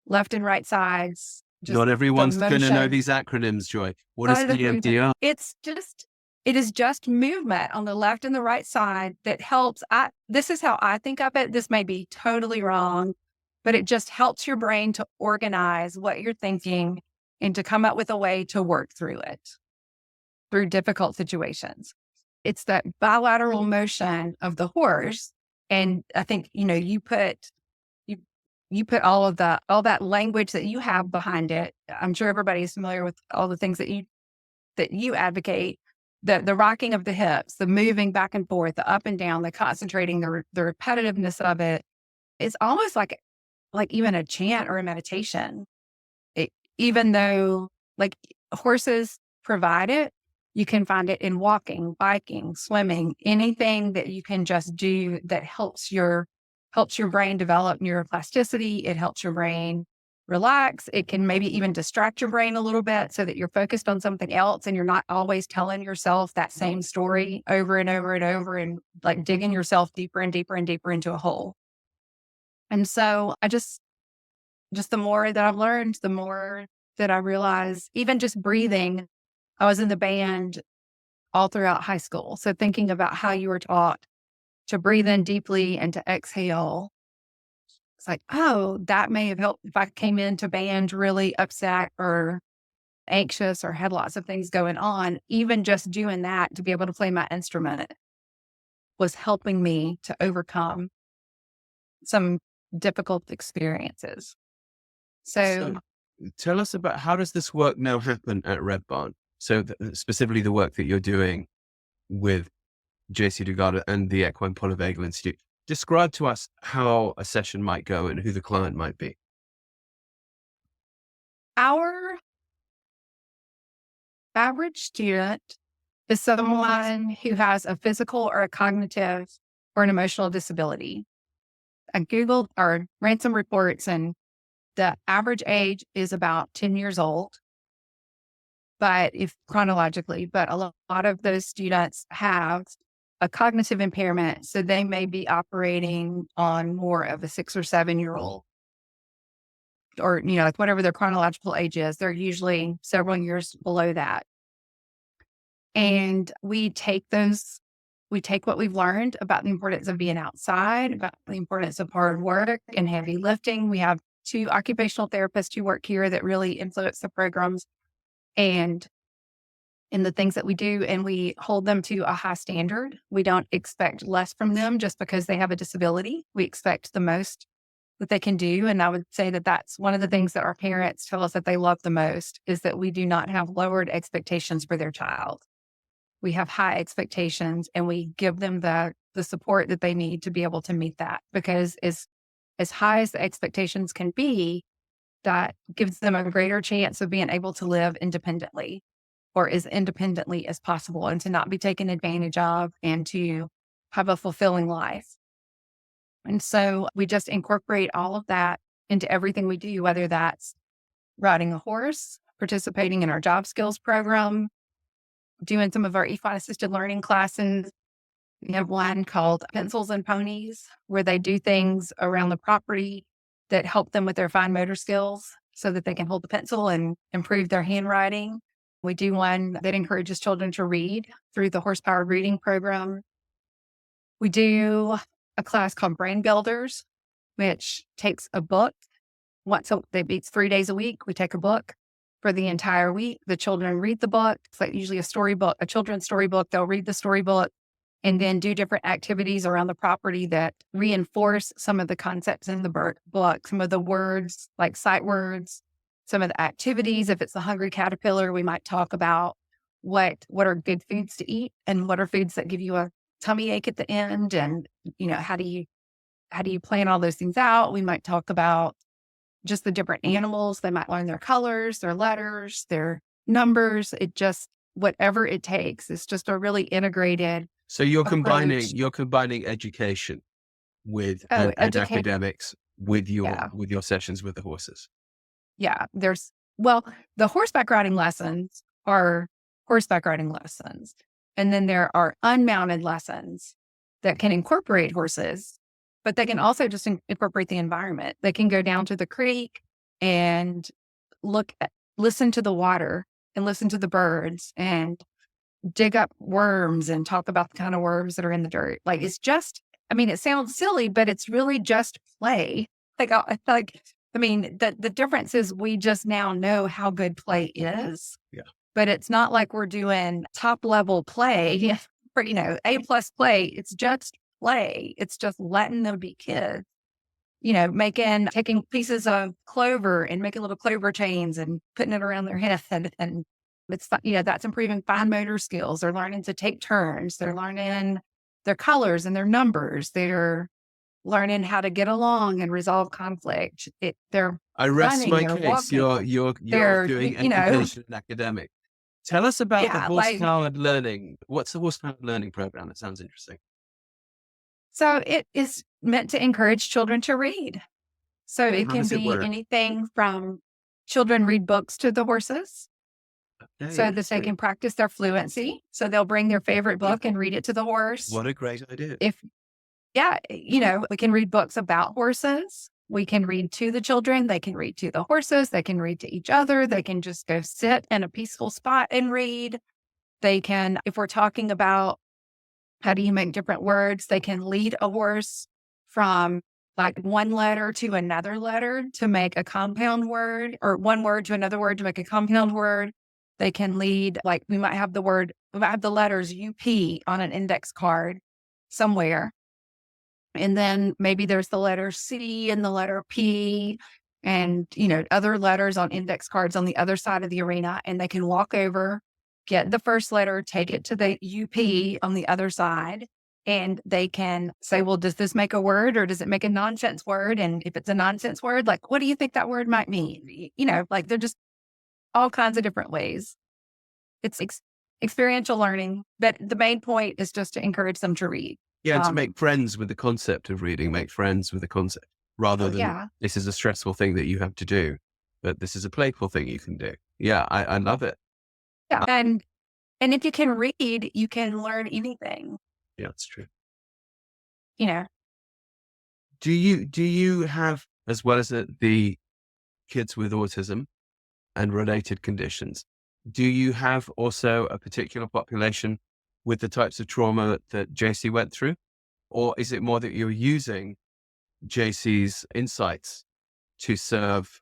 left and right sides. Not everyone's going to know these acronyms, Joy. What is EMDR? It is just movement on the left and the right side that helps. This is how I think of it. This may be totally wrong, but it just helps your brain to organize what you're thinking and to come up with a way to work through difficult situations. It's that bilateral motion of the horse. And I think, you put all that language that you have behind it. I'm sure everybody is familiar with all the things that you advocate. The rocking of the hips, the moving back and forth, the up and down, the concentrating, the repetitiveness of it. It's almost like even a chant or a meditation. Even though like horses provide it, you can find it in walking, biking, swimming, anything that you can just do that helps your brain develop neuroplasticity. It helps your brain relax. It can maybe even distract your brain a little bit so that you're focused on something else and you're not always telling yourself that same story over and over and over and like digging yourself deeper and deeper and deeper into a hole. And so I just the more that I've learned, the more that I realize, even just breathing. I was in the band all throughout high school. So thinking about how you were taught to breathe in deeply and to exhale. It's like, oh, that may have helped if I came into band really upset or anxious or had lots of things going on. Even just doing that to be able to play my instrument was helping me to overcome some difficult experiences. So tell us about, how does this work now happen at Red Barn? So specifically the work that you're doing with JC Dugard and the Equine Polyvagal Institute, describe to us how a session might go and who the client might be. Our average student is someone who has a physical or a cognitive or an emotional disability. I Googled or ran some reports, and the average age is about 10 years old. But if chronologically, but a lot of those students have a cognitive impairment, so they may be operating on more of a 6 or 7-year-old, or like whatever their chronological age is. They're usually several years below that. And we take what we've learned about the importance of being outside, about the importance of hard work and heavy lifting. We have 2 occupational therapists who work here that really influence the programs and in the things that we do, and we hold them to a high standard. We don't expect less from them just because they have a disability. We expect the most that they can do. And I would say that that's one of the things that our parents tell us that they love the most, is that we do not have lowered expectations for their child. We have high expectations, and we give them the support that they need to be able to meet that, because as high as the expectations can be, that gives them a greater chance of being able to live independently, or as independently as possible, and to not be taken advantage of, and to have a fulfilling life. And so we just incorporate all of that into everything we do, whether that's riding a horse, participating in our job skills program, doing some of our equine assisted learning classes. We have one called Pencils and Ponies, where they do things around the property that help them with their fine motor skills so that they can hold the pencil and improve their handwriting. We do one that encourages children to read through the horse-powered reading program. We do a class called Brain Builders, which takes a book. It's 3 days a week. We take a book for the entire week. The children read the book. It's like usually a storybook, a children's storybook. They'll read the storybook and then do different activities around the property that reinforce some of the concepts in the book, some of the words, like sight words, some of the activities. If it's the hungry caterpillar, we might talk about what are good foods to eat and what are foods that give you a tummy ache at the end. And, how do you plan all those things out? We might talk about just the different animals. They might learn their colors, their letters, their numbers. Whatever it takes. It's just a really integrated. So you're combining education with and academics with your sessions with the horses. Yeah, the horseback riding lessons are horseback riding lessons. And then there are unmounted lessons that can incorporate horses, but they can also just incorporate the environment. They can go down to the creek and listen to the water and listen to the birds and dig up worms and talk about the kind of worms that are in the dirt. Like, it sounds silly, but it's really just play. The difference is we just now know how good play is. Yeah. But it's not like we're doing top level play for, A+ play. It's just play. It's just letting them be kids, taking pieces of clover and making little clover chains and putting it around their head. And it's, that's improving fine motor skills. They're learning to take turns. They're learning their colors and their numbers. They're learning how to get along and resolve conflict. I rest my case. You're doing education and academic. Tell us about the horse-powered learning. What's the horse-powered learning program? That sounds interesting. So it is meant to encourage children to read. So it can be anything from children read books to the horses. Okay, so that they can practice their fluency. So they'll bring their favorite book and read it to the horse. What a great idea. We can read books about horses. We can read to the children. They can read to the horses. They can read to each other. They can just go sit in a peaceful spot and read. They can, if we're talking about how do you make different words, they can lead a horse from like one letter to another letter to make a compound word, or one word to another word to make a compound word. They can lead, we might have the letters UP on an index card somewhere. And then maybe there's the letter C and the letter P and, other letters on index cards on the other side of the arena. And they can walk over get the first letter, take it to the UP on the other side, and they can say, well, does this make a word or does it make a nonsense word? And if it's a nonsense word, like, what do you think that word might mean? Like they're just all kinds of different ways. It's experiential learning, but the main point is just to encourage them to read. Yeah, and to make friends with the concept of reading, make friends with the concept rather than this is a stressful thing that you have to do, but this is a playful thing you can do. Yeah, I love it. Yeah. And if you can read, you can learn anything. Yeah, that's true. Do you have, as well as the kids with autism and related conditions, do you have also a particular population with the types of trauma that JC went through? Or is it more that you're using JC's insights to serve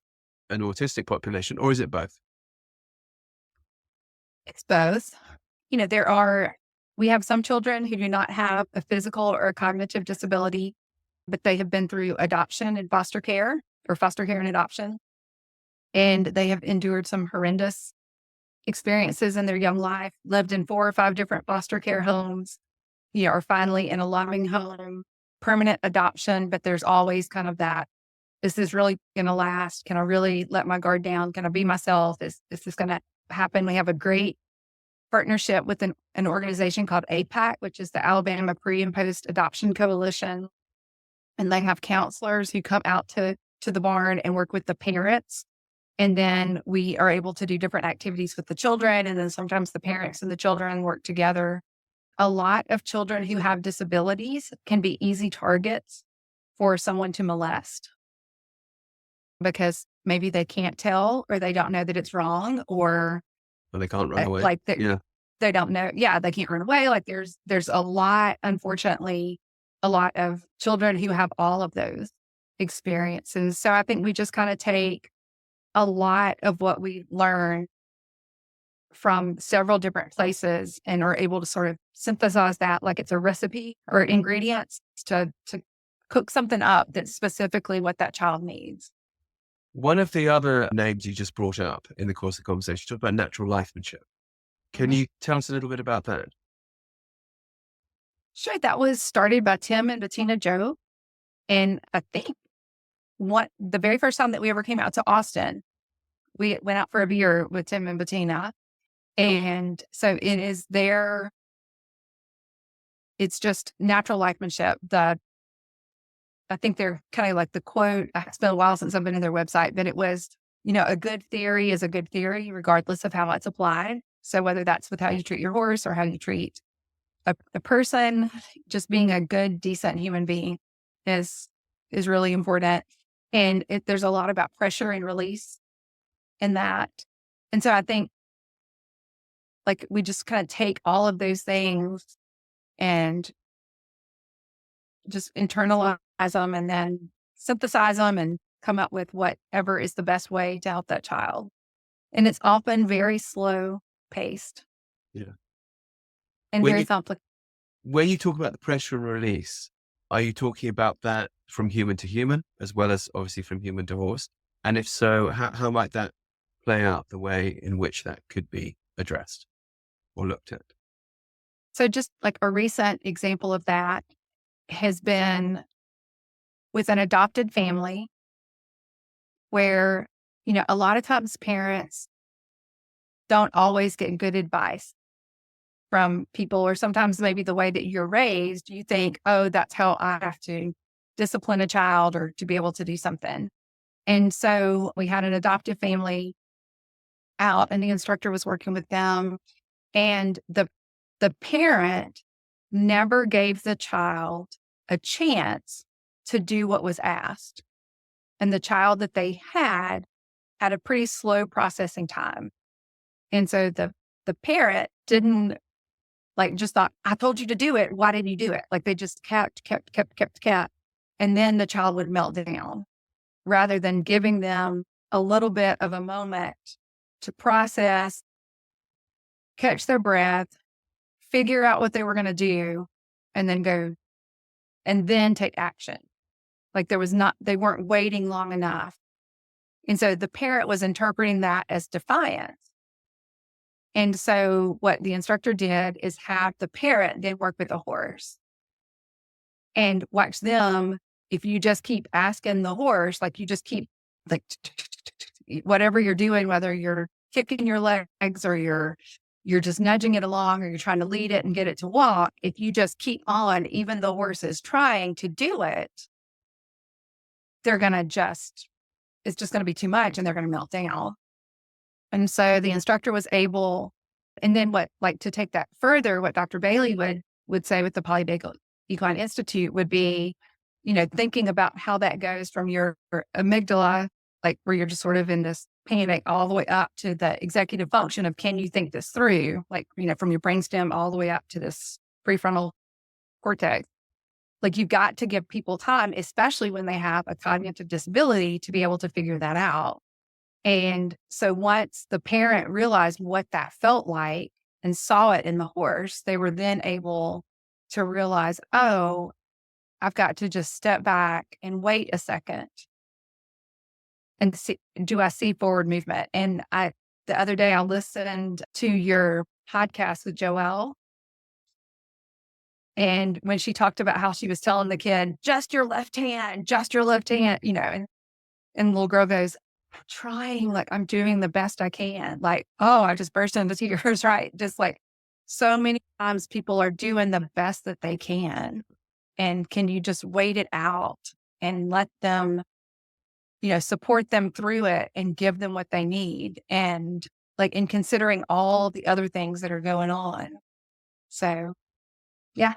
an autistic population, or is it both? It's both. We have some children who do not have a physical or a cognitive disability, but they have been through adoption and foster care and adoption. And they have endured some horrendous experiences in their young life, lived in 4 or 5 different foster care homes, are finally in a loving home, permanent adoption, but there's always kind of that, is this really going to last? Can I really let my guard down? Can I be myself? Is this going to happen? We have a great partnership with an organization called APAC, which is the Alabama Pre and Post Adoption Coalition. And they have counselors who come out to the barn and work with the parents. And then we are able to do different activities with the children. And then sometimes the parents and the children work together. A lot of children who have disabilities can be easy targets for someone to molest because maybe they can't tell or they don't know that it's wrong, or they can't run away. They don't know. Yeah, they can't run away. Like there's a lot, unfortunately, a lot of children who have all of those experiences. So I think we just kind of take a lot of what we learn from several different places and are able to sort of synthesize that like it's a recipe or ingredients to cook something up that's specifically what that child needs. One of the other names you just brought up in the course of the conversation, you talked about natural lifemanship. Can you tell us a little bit about that? Sure. That was started by Tim and Bettina Joe. And I think the very first time that we ever came out to Austin, we went out for a beer with Tim and Bettina. And so it's just natural lifemanship. I think they're kind of like the quote, it's been a while since I've been in their website, but it was, a good theory is a good theory, regardless of how it's applied. So whether that's with how you treat your horse or how you treat a person, just being a good, decent human being is really important. And there's a lot about pressure and release in that. And so I think like we just kind of take all of those things and just internalize them and then synthesize them and come up with whatever is the best way to help that child. And it's often very slow paced. Yeah. And very complicated. When you talk about the pressure and release, are you talking about that from human to human, as well as obviously from human to horse? And if so, how might that play out, the way in which that could be addressed or looked at? So just like a recent example of that has been with an adopted family where, a lot of times parents don't always get good advice from people, or sometimes maybe the way that you're raised, you think, oh, that's how I have to discipline a child or to be able to do something. And so we had an adoptive family out and the instructor was working with them, and the parent never gave the child a chance to do what was asked. And the child that they had a pretty slow processing time. And so the parent didn't just thought, I told you to do it. Why didn't you do it? Like they just kept. And then the child would melt down rather than giving them a little bit of a moment to process, catch their breath, figure out what they were going to do, and then go and then take action. Like they weren't waiting long enough. And so the parent was interpreting that as defiance. And so what the instructor did is have the parent then work with the horse and watch them. If you just keep asking the horse, like you just keep like whatever you're doing, whether you're kicking your legs or you're just nudging it along or you're trying to lead it and get it to walk, if you just keep on, even the horse is trying to do it, they're going to it's just going to be too much and they're going to melt down. And so the instructor was able, and then to take that further, what Dr. Bailey would say with the Polyvagal Equine Institute would be, thinking about how that goes from your amygdala, like where you're just sort of in this panic, all the way up to the executive function of, can you think this through? Like, from your brainstem all the way up to this prefrontal cortex. Like, you've got to give people time, especially when they have a cognitive disability, to be able to figure that out. And so once the parent realized what that felt like and saw it in the horse, they were then able to realize, oh, I've got to just step back and wait a second and see, do I see forward movement? And the other day I listened to your podcast with Joelle. And when she talked about how she was telling the kid, just your left hand, and the little girl goes, I'm trying, like I'm doing the best I can. Like, oh, I just burst into tears, right? Just like so many times people are doing the best that they can. And can you just wait it out and let them, support them through it and give them what they need? And like in considering all the other things that are going on. So, yeah.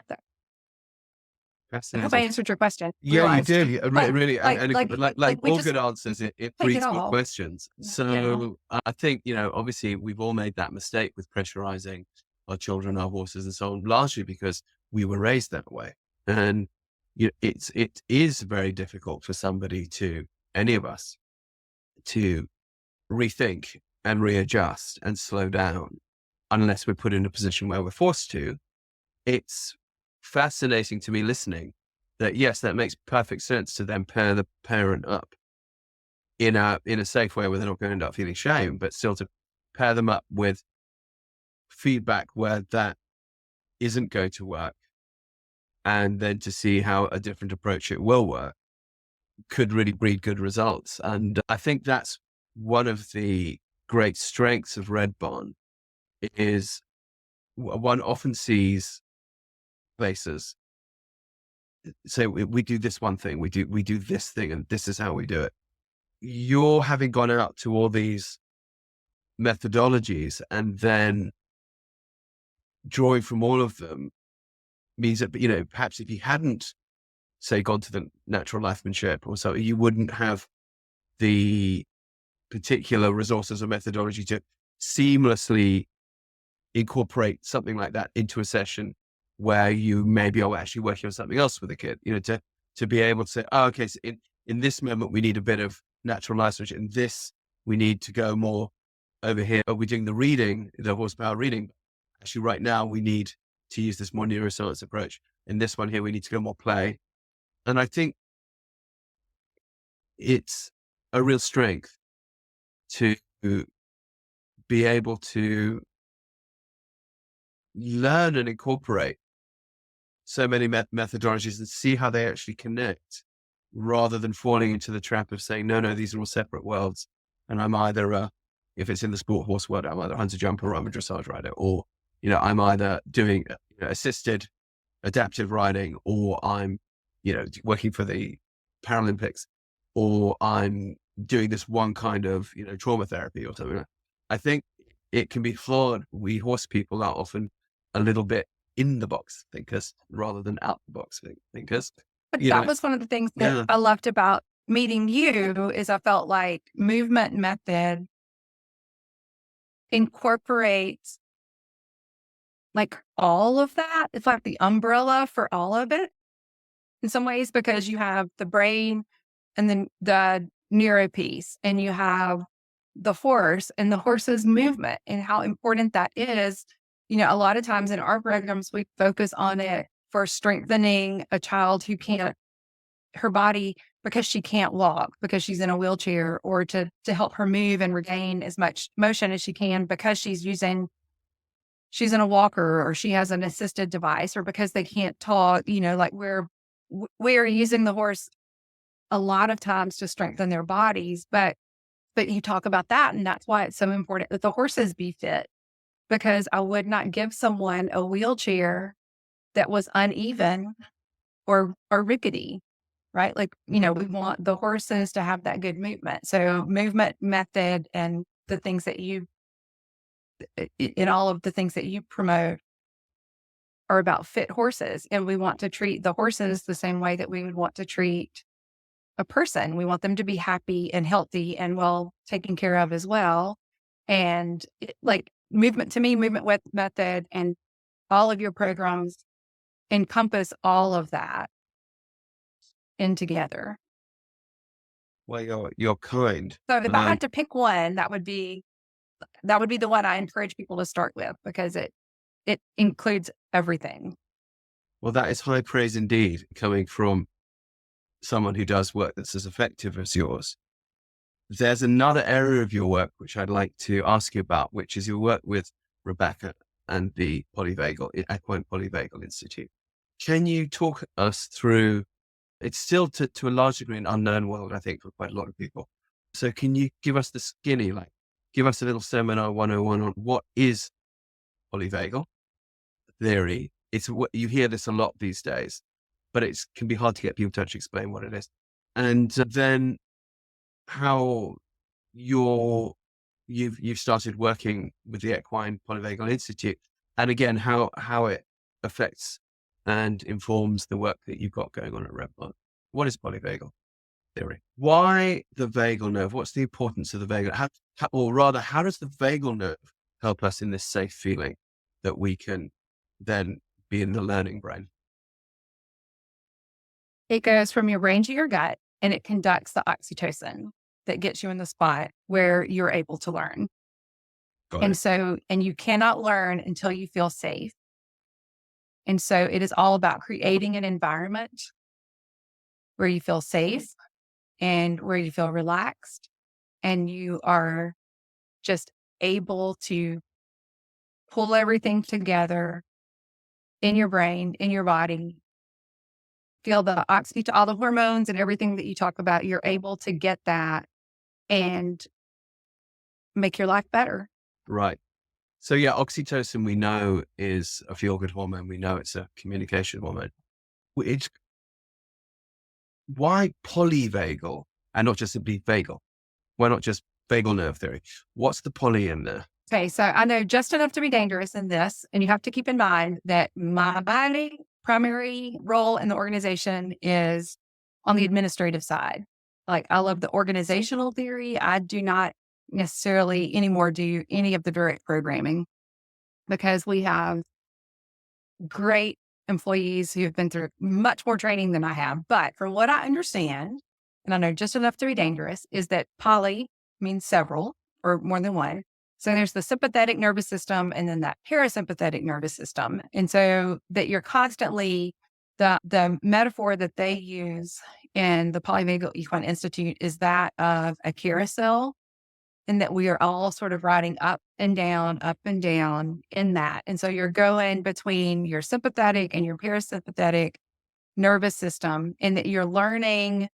I hope I answered your question. Yeah, you did. Really, like all good answers. It breeds good questions. Yeah. So I think, obviously we've all made that mistake with pressurizing our children, our horses and so on, largely because we were raised that way. And it is very difficult for any of us, to rethink and readjust and slow down unless we're put in a position where we're forced to. It's fascinating to me listening that, yes, that makes perfect sense to then pair the parent up in a safe way where they're not going to end up feeling shame, but still to pair them up with feedback where that isn't going to work, and then to see how a different approach it will work could really breed good results. And I think that's one of the great strengths of Red Barn, is one often sees places say, we do this one thing, we do this thing, and this is how we do it. You're having gone out to all these methodologies and then drawing from all of them means that, perhaps if you hadn't, say, gone to the natural lifemanship or so, you wouldn't have the particular resources or methodology to seamlessly incorporate something like that into a session where you maybe are actually working on something else with a kid, to be able to say, oh, okay, so in this moment, we need a bit of natural lifemanship. In this, we need to go more over here. Are we doing the reading, the horsepower reading? Actually, right now, we need to use this more neuroscience approach. In this one here, we need to go more play. And I think it's a real strength to be able to learn and incorporate so many methodologies and see how they actually connect, rather than falling into the trap of saying, no, these are all separate worlds. And I'm either, if it's in the sport horse world, I'm either a hunter jumper or I'm a dressage rider, or, I'm either doing assisted adaptive riding, or I'm, working for the Paralympics, or I'm doing this one kind of, trauma therapy or something. I think it can be flawed. We horse people are often a little bit in the box thinkers rather than out the box thinkers. But that was one of the things that I loved about meeting you, is I felt like movement method incorporates like all of that. It's like the umbrella for all of it in some ways, because you have the brain and then the neuro piece, and you have the horse and the horse's movement and how important that is. A lot of times in our programs, we focus on it for strengthening a child who can't, her body, because she can't walk, because she's in a wheelchair, or to help her move and regain as much motion as she can, because she's using she's in a walker or she has an assisted device, or because they can't talk, like we're using the horse a lot of times to strengthen their bodies. But you talk about that, and that's why it's so important that the horses be fit, because I would not give someone a wheelchair that was uneven or rickety, right? Like, we want the horses to have that good movement. So movement, method, and the things that in all of the things that you promote are about fit horses. And we want to treat the horses the same way that we would want to treat a person. We want them to be happy and healthy and well taken care of as well. And like movement, to me, movement with method and all of your programs encompass all of that in together. Well, you're kind. So if I had to pick one, that would be the one I encourage people to start with, because it includes everything. Well, that is high praise indeed, coming from someone who does work that's as effective as yours. There's another area of your work which I'd like to ask you about, which is your work with Rebecca and the Equine Polyvagal Institute. Can you talk us through, it's still to a large degree an unknown world, I think, for quite a lot of people. So can you give us the skinny, give us a little seminar 101 on what is polyvagal theory? It's what you hear this a lot these days, but it can be hard to get people to actually explain what it is. And then how you've started working with the Equine Polyvagal Institute, and again, how it affects and informs the work that you've got going on at Redmont. What is polyvagal theory? Why the vagal nerve? What's the importance of the vagal? How does the vagal nerve help us in this safe feeling that we can then be in the learning brain? It goes from your brain to your gut, and it conducts the oxytocin that gets you in the spot where you're able to learn. And you cannot learn until you feel safe. And so it is all about creating an environment where you feel safe and where you feel relaxed, and you are just able to pull everything together in your brain, in your body, feel the all the hormones and everything that you talk about. You're able to get that and make your life better. Right. So yeah, oxytocin we know is a feel-good hormone. We know it's a communication hormone. Why polyvagal and not just simply vagal? Why not just vagal nerve theory? What's the poly in there? Okay, so I know just enough to be dangerous in this, and you have to keep in mind that my primary role in the organization is on the administrative side. Like, I love the organizational theory. I do not necessarily anymore do any of the direct programming, because we have great employees who have been through much more training than I have. But from what I understand, and I know just enough to be dangerous, is that poly means several or more than one. So there's the sympathetic nervous system and then that parasympathetic nervous system. And so that you're constantly, the metaphor that they use in the Polyvagal Equine Institute is that of a carousel, and that we are all sort of riding up and down in that. And so you're going between your sympathetic and your parasympathetic nervous system, and that you're learning,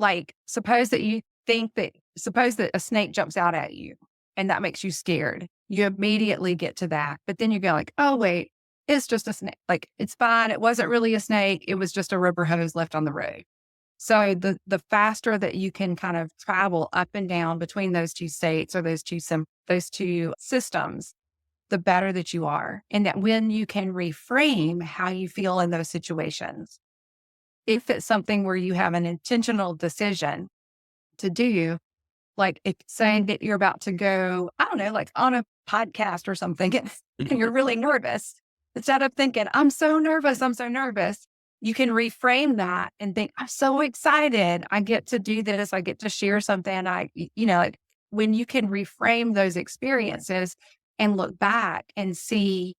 like, suppose that a snake jumps out at you and that makes you scared. You immediately get to that. But then you go like, oh, wait, it's just a snake. Like, it's fine. It wasn't really a snake. It was just a rubber hose left on the road. So the faster that you can kind of travel up and down between those two states or those two systems, the better that you are. And that when you can reframe how you feel in those situations, if it's something where you have an intentional decision to do, like if saying that you're about to go, I don't know, like on a podcast or something, and you're really nervous, instead of thinking, I'm so nervous, you can reframe that and think, I'm so excited. I get to do this. I get to share something. Like, when you can reframe those experiences and look back and see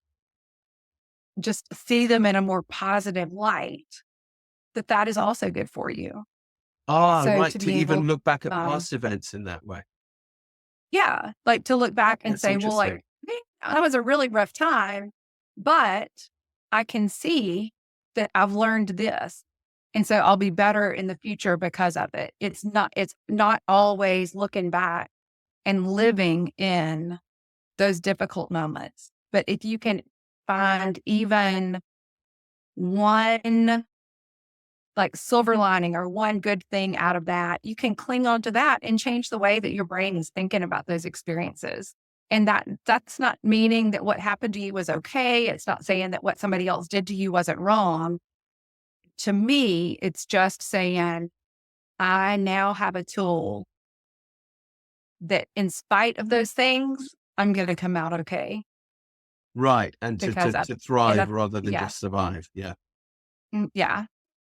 them in a more positive light, that is also good for you. Right. To even look back at past events in that way. Yeah. Like to look back and say, well, like, that was a really rough time, but I can see that I've learned this. And so I'll be better in the future because of it. It's not always looking back and living in those difficult moments. But if you can find even one like silver lining or one good thing out of that, you can cling on to that and change the way that your brain is thinking about those experiences. And that's not meaning that what happened to you was okay. It's not saying that what somebody else did to you wasn't wrong. To me, it's just saying, I now have a tool that in spite of those things, I'm going to come out okay. Right. And Because to thrive I, rather than yeah, just survive. Yeah. yeah.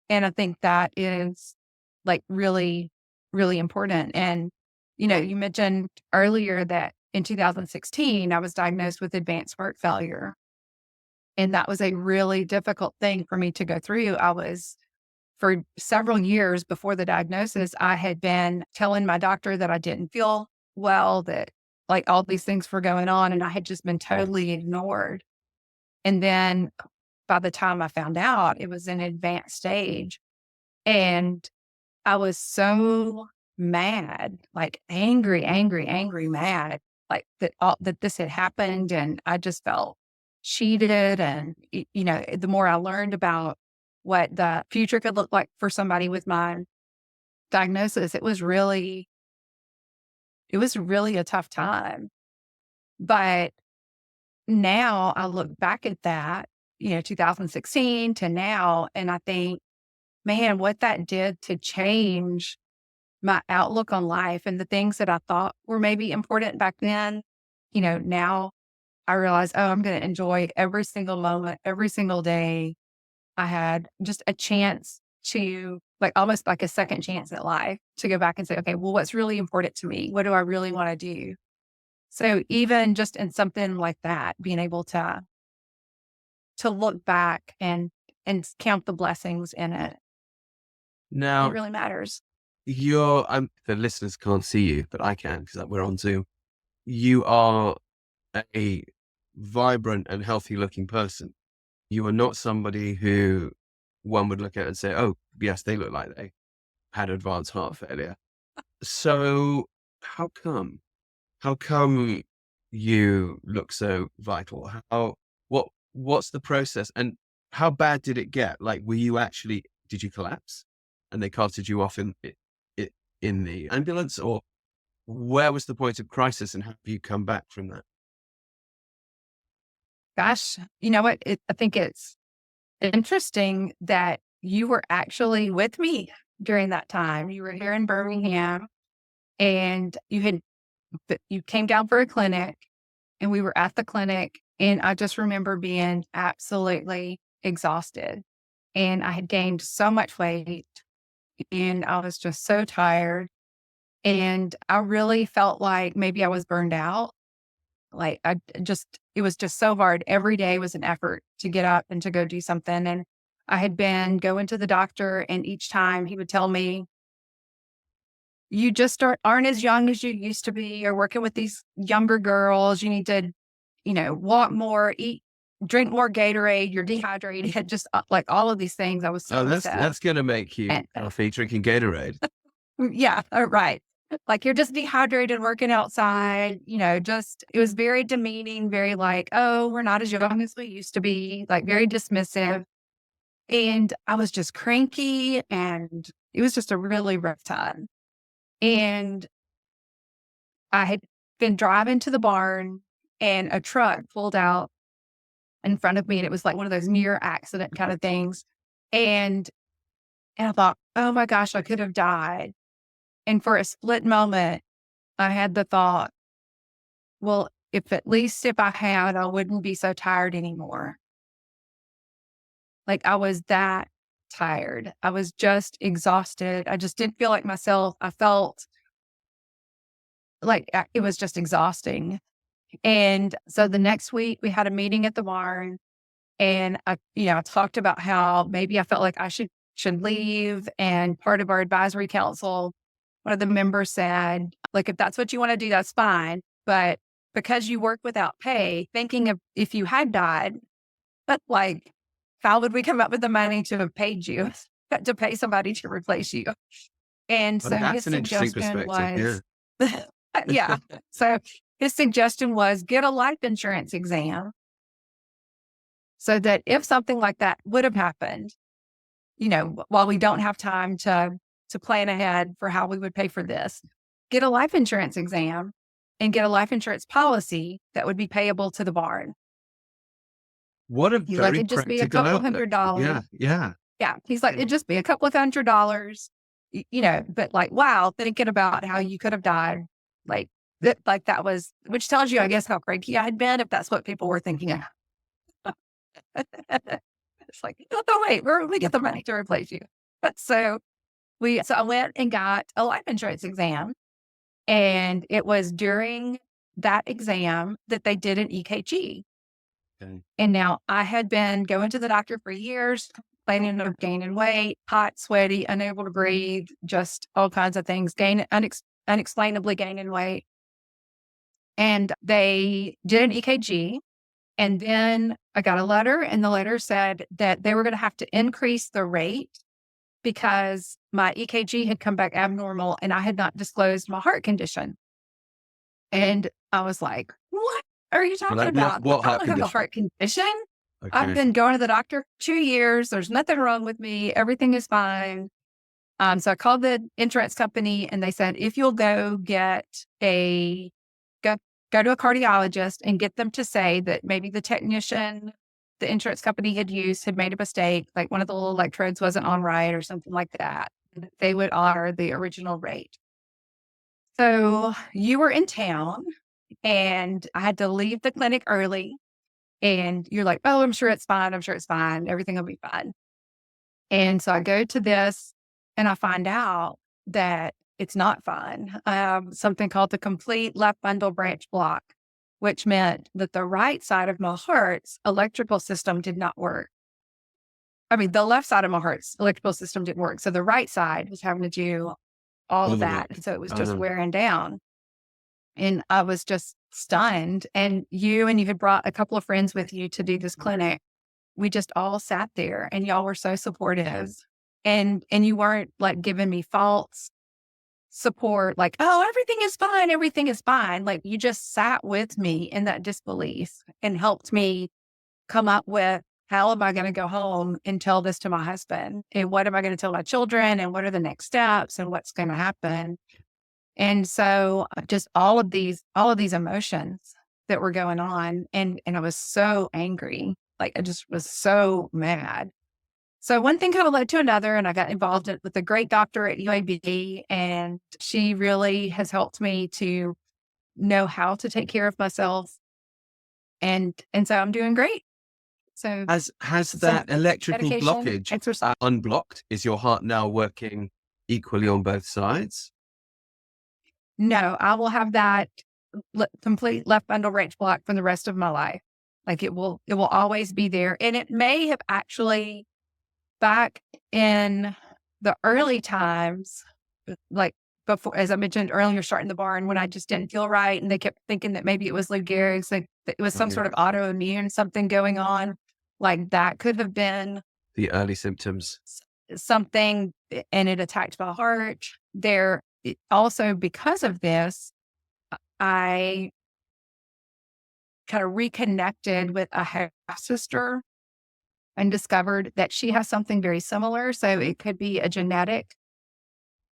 And I think that is like really, really important. And, you mentioned earlier that in 2016, I was diagnosed with advanced heart failure. And that was a really difficult thing for me to go through. For several years before the diagnosis, I had been telling my doctor that I didn't feel well, that like all these things were going on, and I had just been totally ignored. And then by the time I found out, it was an advanced stage. And I was so mad, like angry, angry, angry, mad, like that this had happened. And I just felt cheated. And, the more I learned about what the future could look like for somebody with my diagnosis, it was really a tough time. But now I look back at that, 2016 to now, and I think, man, what that did to change my outlook on life and the things that I thought were maybe important back then, now I realize, oh, I'm going to enjoy every single moment, every single day. I had just a chance to like almost like a second chance at life to go back and say, okay, well, what's really important to me? What do I really want to do? So even just in something like that, being able to look back and count the blessings in it, it Now, really matters. the listeners can't see you, but I can because we're on Zoom. You are a vibrant and healthy looking person. You are not somebody who one would look at and say, oh, yes, they look like they had advanced heart failure. So how come? How come you look so vital? What's the process? And how bad did it get? Like, did you collapse and they carted you off in the ambulance, or where was the point of crisis and how have you come back from that? Gosh, you know what? I think it's interesting that you were actually with me during that time. You were here in Birmingham and you came down for a clinic, and we were at the clinic, and I just remember being absolutely exhausted, and I had gained so much weight, and I was just so tired, and I really felt like maybe I was burned out. Like it was just so hard. Every day was an effort to get up and to go do something. And I had been going to the doctor, and each time he would tell me, you just aren't as young as you used to be. You're working with these younger girls. You need to, walk more, drink more Gatorade. You're dehydrated. Just like all of these things. I was so Oh, upset. that's going to make you healthy, drinking Gatorade. Yeah, right. Like you're just dehydrated working outside, it was very demeaning, very like, oh, we're not as young as we used to be, like very dismissive. And I was just cranky, and it was just a really rough time. And I had been driving to the barn, and a truck pulled out in front of me, and it was like one of those near accident kind of things. And I thought, oh my gosh, I could have died. And for a split moment, I had the thought, well, if I had, I wouldn't be so tired anymore. Like I was that tired. I was just exhausted. I just didn't feel like myself. I felt like it was just exhausting. And so the next week we had a meeting at the barn, and I talked about how maybe I felt like I should leave. And part of our advisory council, one of the members said, like, if that's what you want to do, that's fine. But because you work without pay, thinking of if you had died, but like, how would we come up with the money to have paid you to pay somebody to replace you? And Well, so his that's an interesting suggestion perspective. was, yeah. So his suggestion was get a life insurance exam so that if something like that would have happened, while we don't have time to plan ahead for how we would pay for this, get a life insurance exam and get a life insurance policy that would be payable to the barn. What a He's like, very it'd just be a practical couple outlook. $100s. Yeah, yeah. Yeah. He's like, it'd just be a couple of $100s, but like, wow, thinking about how you could have died, like that was, which tells you, I guess, how cranky I had been, if that's what people were thinking of. It's like, no, wait, where we get the money to replace you? But so I went and got a life insurance exam, and it was during that exam that they did an EKG. Okay. And now I had been going to the doctor for years, complaining of gaining weight, hot, sweaty, unable to breathe, just all kinds of things, unexplainably gaining weight. And they did an EKG. And then I got a letter, and the letter said that they were going to have to increase the rate because my EKG had come back abnormal and I had not disclosed my heart condition. And I was like, what are you talking about? What I heart don't have a condition? heart condition. Okay. I've been going to the doctor 2 years. There's nothing wrong with me. Everything is fine. So I called the insurance company, and they said, if you'll go to a cardiologist and get them to say that maybe the technician the insurance company had used had made a mistake, like one of the little electrodes wasn't on right or something like that, they would honor the original rate. So you were in town, and I had to leave the clinic early, and you're like, oh, I'm sure it's fine. I'm sure it's fine. Everything will be fine. And so I go to this, and I find out that it's not fine. I have something called the complete left bundle branch block, which meant that the right side of my heart's electrical system did not work. I mean, the left side of my heart's electrical system didn't work. So the right side was having to do all of that. And so it was just wearing down. And I was just stunned. And you had brought a couple of friends with you to do this clinic. We just all sat there, and y'all were so supportive. And you weren't like giving me false support, like, oh, everything is fine. Everything is fine. Like, you just sat with me in that disbelief and helped me come up with, how am I going to go home and tell this to my husband? And what am I going to tell my children? And what are the next steps? And what's going to happen? And so just all of these emotions that were going on. And I was so angry. Like, I just was so mad. So one thing kind of led to another, and I got involved with a great doctor at UAB, and she really has helped me to know how to take care of myself. And so I'm doing great. So has that electrical medication, blockage exercise. unblocked? Is your heart now working equally on both sides? No, I will have that complete left bundle branch block for the rest of my life. Like, it will always be there. And it may have actually, back in the early times, like before, as I mentioned earlier, starting the barn, when I just didn't feel right, and they kept thinking that maybe it was Lou Gehrig's, like it was some sort of autoimmune something going on, like that could have been The early symptoms. something, and it attacked my heart. Also, because of this, I kind of reconnected with a half sister and discovered that she has something very similar. So it could be a genetic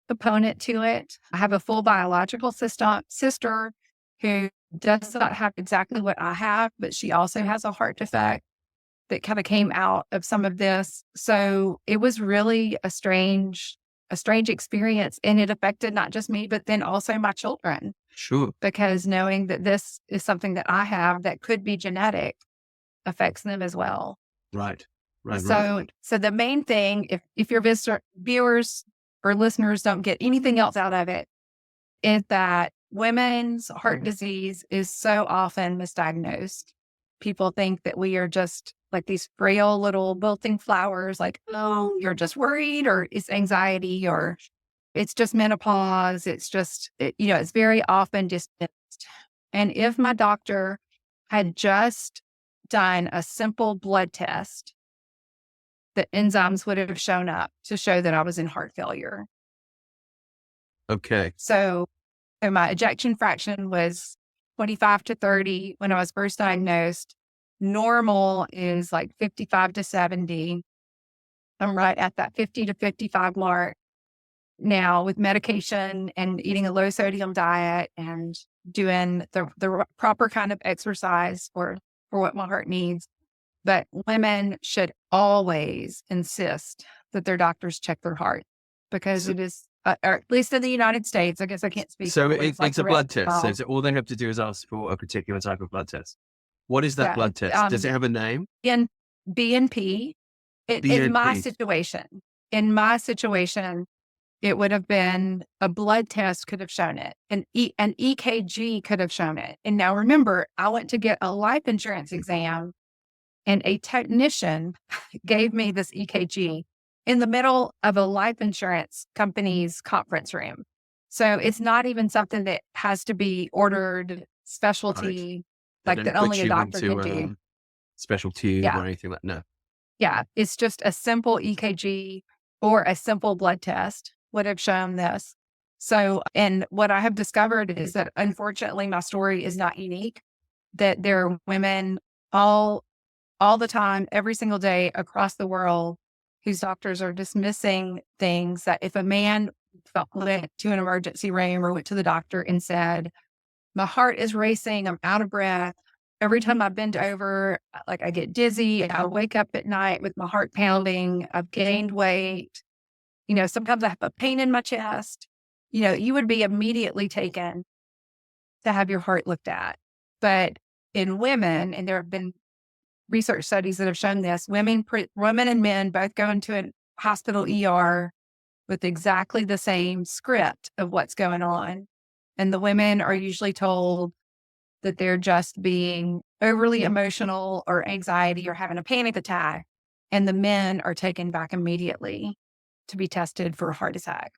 component to it. I have a full biological sister who does not have exactly what I have, but she also has a heart defect that kind of came out of some of this. So it was really a strange experience, and it affected not just me, but then also my children. Sure. Because knowing that this is something that I have that could be genetic affects them as well. Right. So the main thing, if your viewers or listeners don't get anything else out of it, is that women's heart disease is so often misdiagnosed. People think that we are just like these frail little wilting flowers, like, oh, you're just worried, or it's anxiety, or it's just menopause. It's just, it's very often dismissed. And if my doctor had just done a simple blood test, the enzymes would have shown up to show that I was in heart failure. Okay. So my ejection fraction was 25 to 30 when I was first diagnosed. Normal is like 55 to 70. I'm right at that 50 to 55 mark now with medication and eating a low sodium diet and doing the proper kind of exercise for what my heart needs. But women should always insist that their doctors check their heart because it is, or at least in the United States, I guess I can't speak. So for what it's like a the blood rest of the test. world. So all they have to do is ask for a particular type of blood test. What is that Yeah, blood test? Does it have a name? In BNP, in my situation, it would have been a blood test could have shown it. An EKG could have shown it. And now remember, I went to get a life insurance exam and a technician gave me this EKG in the middle of a life insurance company's conference room. So it's not even something that has to be ordered specialty, They like don't that only put a you doctor into, can do. special tube Yeah. or anything like no. Yeah. It's just a simple EKG or a simple blood test would have shown this. So, and what I have discovered is that unfortunately my story is not unique, that there are women all the time, every single day across the world whose doctors are dismissing things that if a man went to an emergency room or went to the doctor and said, my heart is racing, I'm out of breath. Every time I bend over, like I get dizzy, I wake up at night with my heart pounding, I've gained weight. Sometimes I have a pain in my chest. You would be immediately taken to have your heart looked at. But in women, and there have been research studies that have shown this, women and men both go into a hospital ER with exactly the same script of what's going on. And the women are usually told that they're just being overly emotional or anxiety or having a panic attack. And the men are taken back immediately to be tested for a heart attack.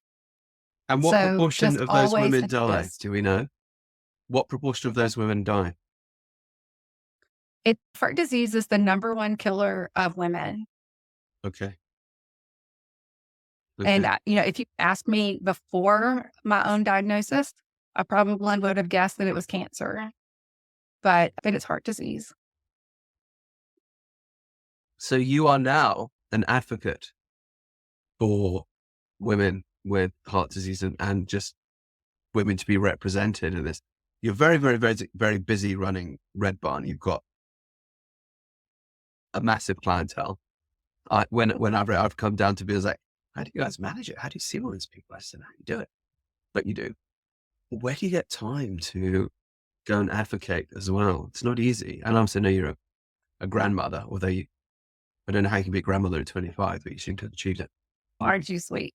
And what So proportion just of those always women die? insist. Do we know? What proportion of those women die? Heart disease is the number one killer of women. Okay. And, if you asked me before my own diagnosis, I probably would have guessed that it was cancer, but it's heart disease. So you are now an advocate for women with heart disease and just women to be represented in this. You're very, very, very, very busy running Red Barn. You've got a massive clientele. Whenever I've come down to be, I was like, how do you guys manage it? How do you see all these people? I said, how do you do it? But you do. Where do you get time to go and advocate as well? It's not easy. And I also know you're a grandmother, although I don't know how you can be a grandmother at 25, but you seem to have achieved it. Aren't you sweet?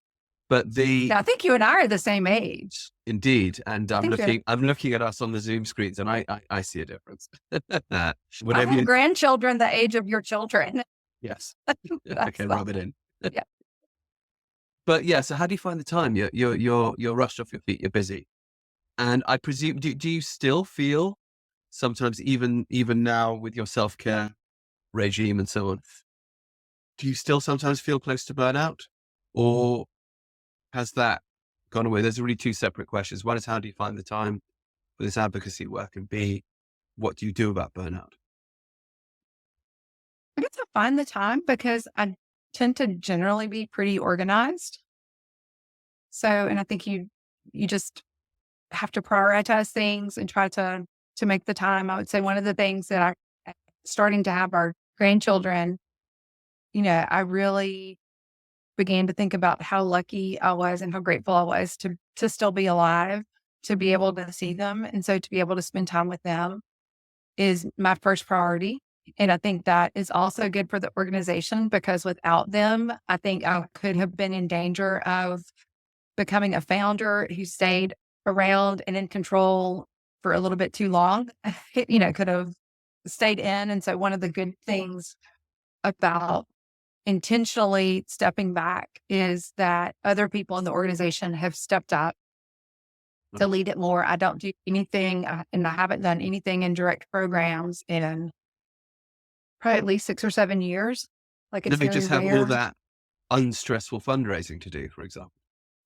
But I think you and I are the same age. Indeed. And I'm looking at us on the Zoom screens and I see a difference. I have grandchildren the age of your children. Yes. Okay, rub it in. Yeah. But yeah, so how do you find the time? You're rushed off your feet, you're busy. And I presume, do you still feel sometimes even now with your self-care regime and so on, do you still sometimes feel close to burnout? Or has that gone away? There's really two separate questions. One is how do you find the time for this advocacy work? And B, what do you do about burnout? I guess I find the time because I tend to generally be pretty organized. So, and I think you just have to prioritize things and try to make the time. I would say one of the things that starting to have our grandchildren, I really began to think about how lucky I was and how grateful I was to still be alive, to be able to see them. And so to be able to spend time with them is my first priority. And I think that is also good for the organization because without them, I think I could have been in danger of becoming a founder who stayed around and in control for a little bit too long, could have stayed in. And so one of the good things about intentionally stepping back is that other people in the organization have stepped up to lead it more. I don't do anything, and I haven't done anything in direct programs in probably at least 6 or 7 years. Like No, it's you very just have all rare. that unstressful fundraising to do, for example.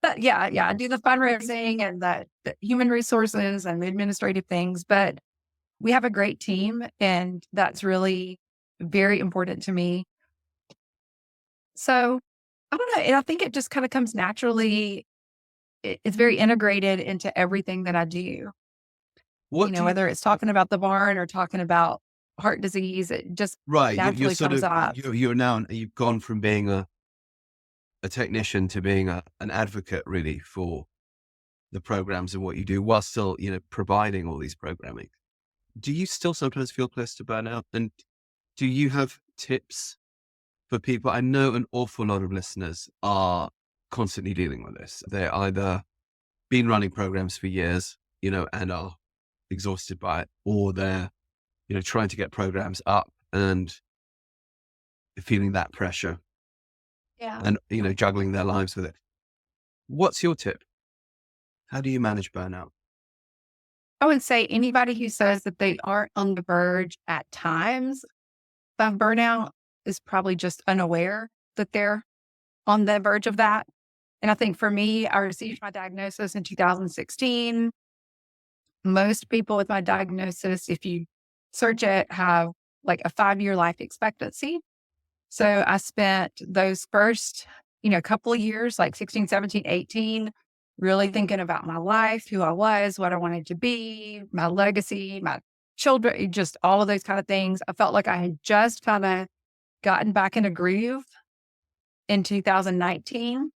But yeah, I do the fundraising and the human resources and the administrative things, but we have a great team, and that's really very important to me. So I don't know. And I think it just kind of comes naturally. It's very integrated into everything that I do. What do you, Whether it's talking about the barn or talking about heart disease, it just right, you're naturally sort comes of, up. you're now, you've gone from being a technician to being an advocate really for the programs and what you do while still, providing all these programming. Do you still sometimes feel close to burnout? And do you have tips for people? I know an awful lot of listeners are constantly dealing with this. They're either been running programs for years, and are exhausted by it, or they're, trying to get programs up and feeling that pressure Yeah. and, juggling their lives with it. What's your tip? How do you manage burnout? I would say anybody who says that they aren't on the verge at times of burnout is probably just unaware that they're on the verge of that. And I think for me, I received my diagnosis in 2016. Most people with my diagnosis, if you search it, have like a 5-year life expectancy. So I spent those first, couple of years, like 16, 17, 18, really thinking about my life, who I was, what I wanted to be, my legacy, my children, just all of those kind of things. I felt like I had just kind of gotten back in a groove in 2019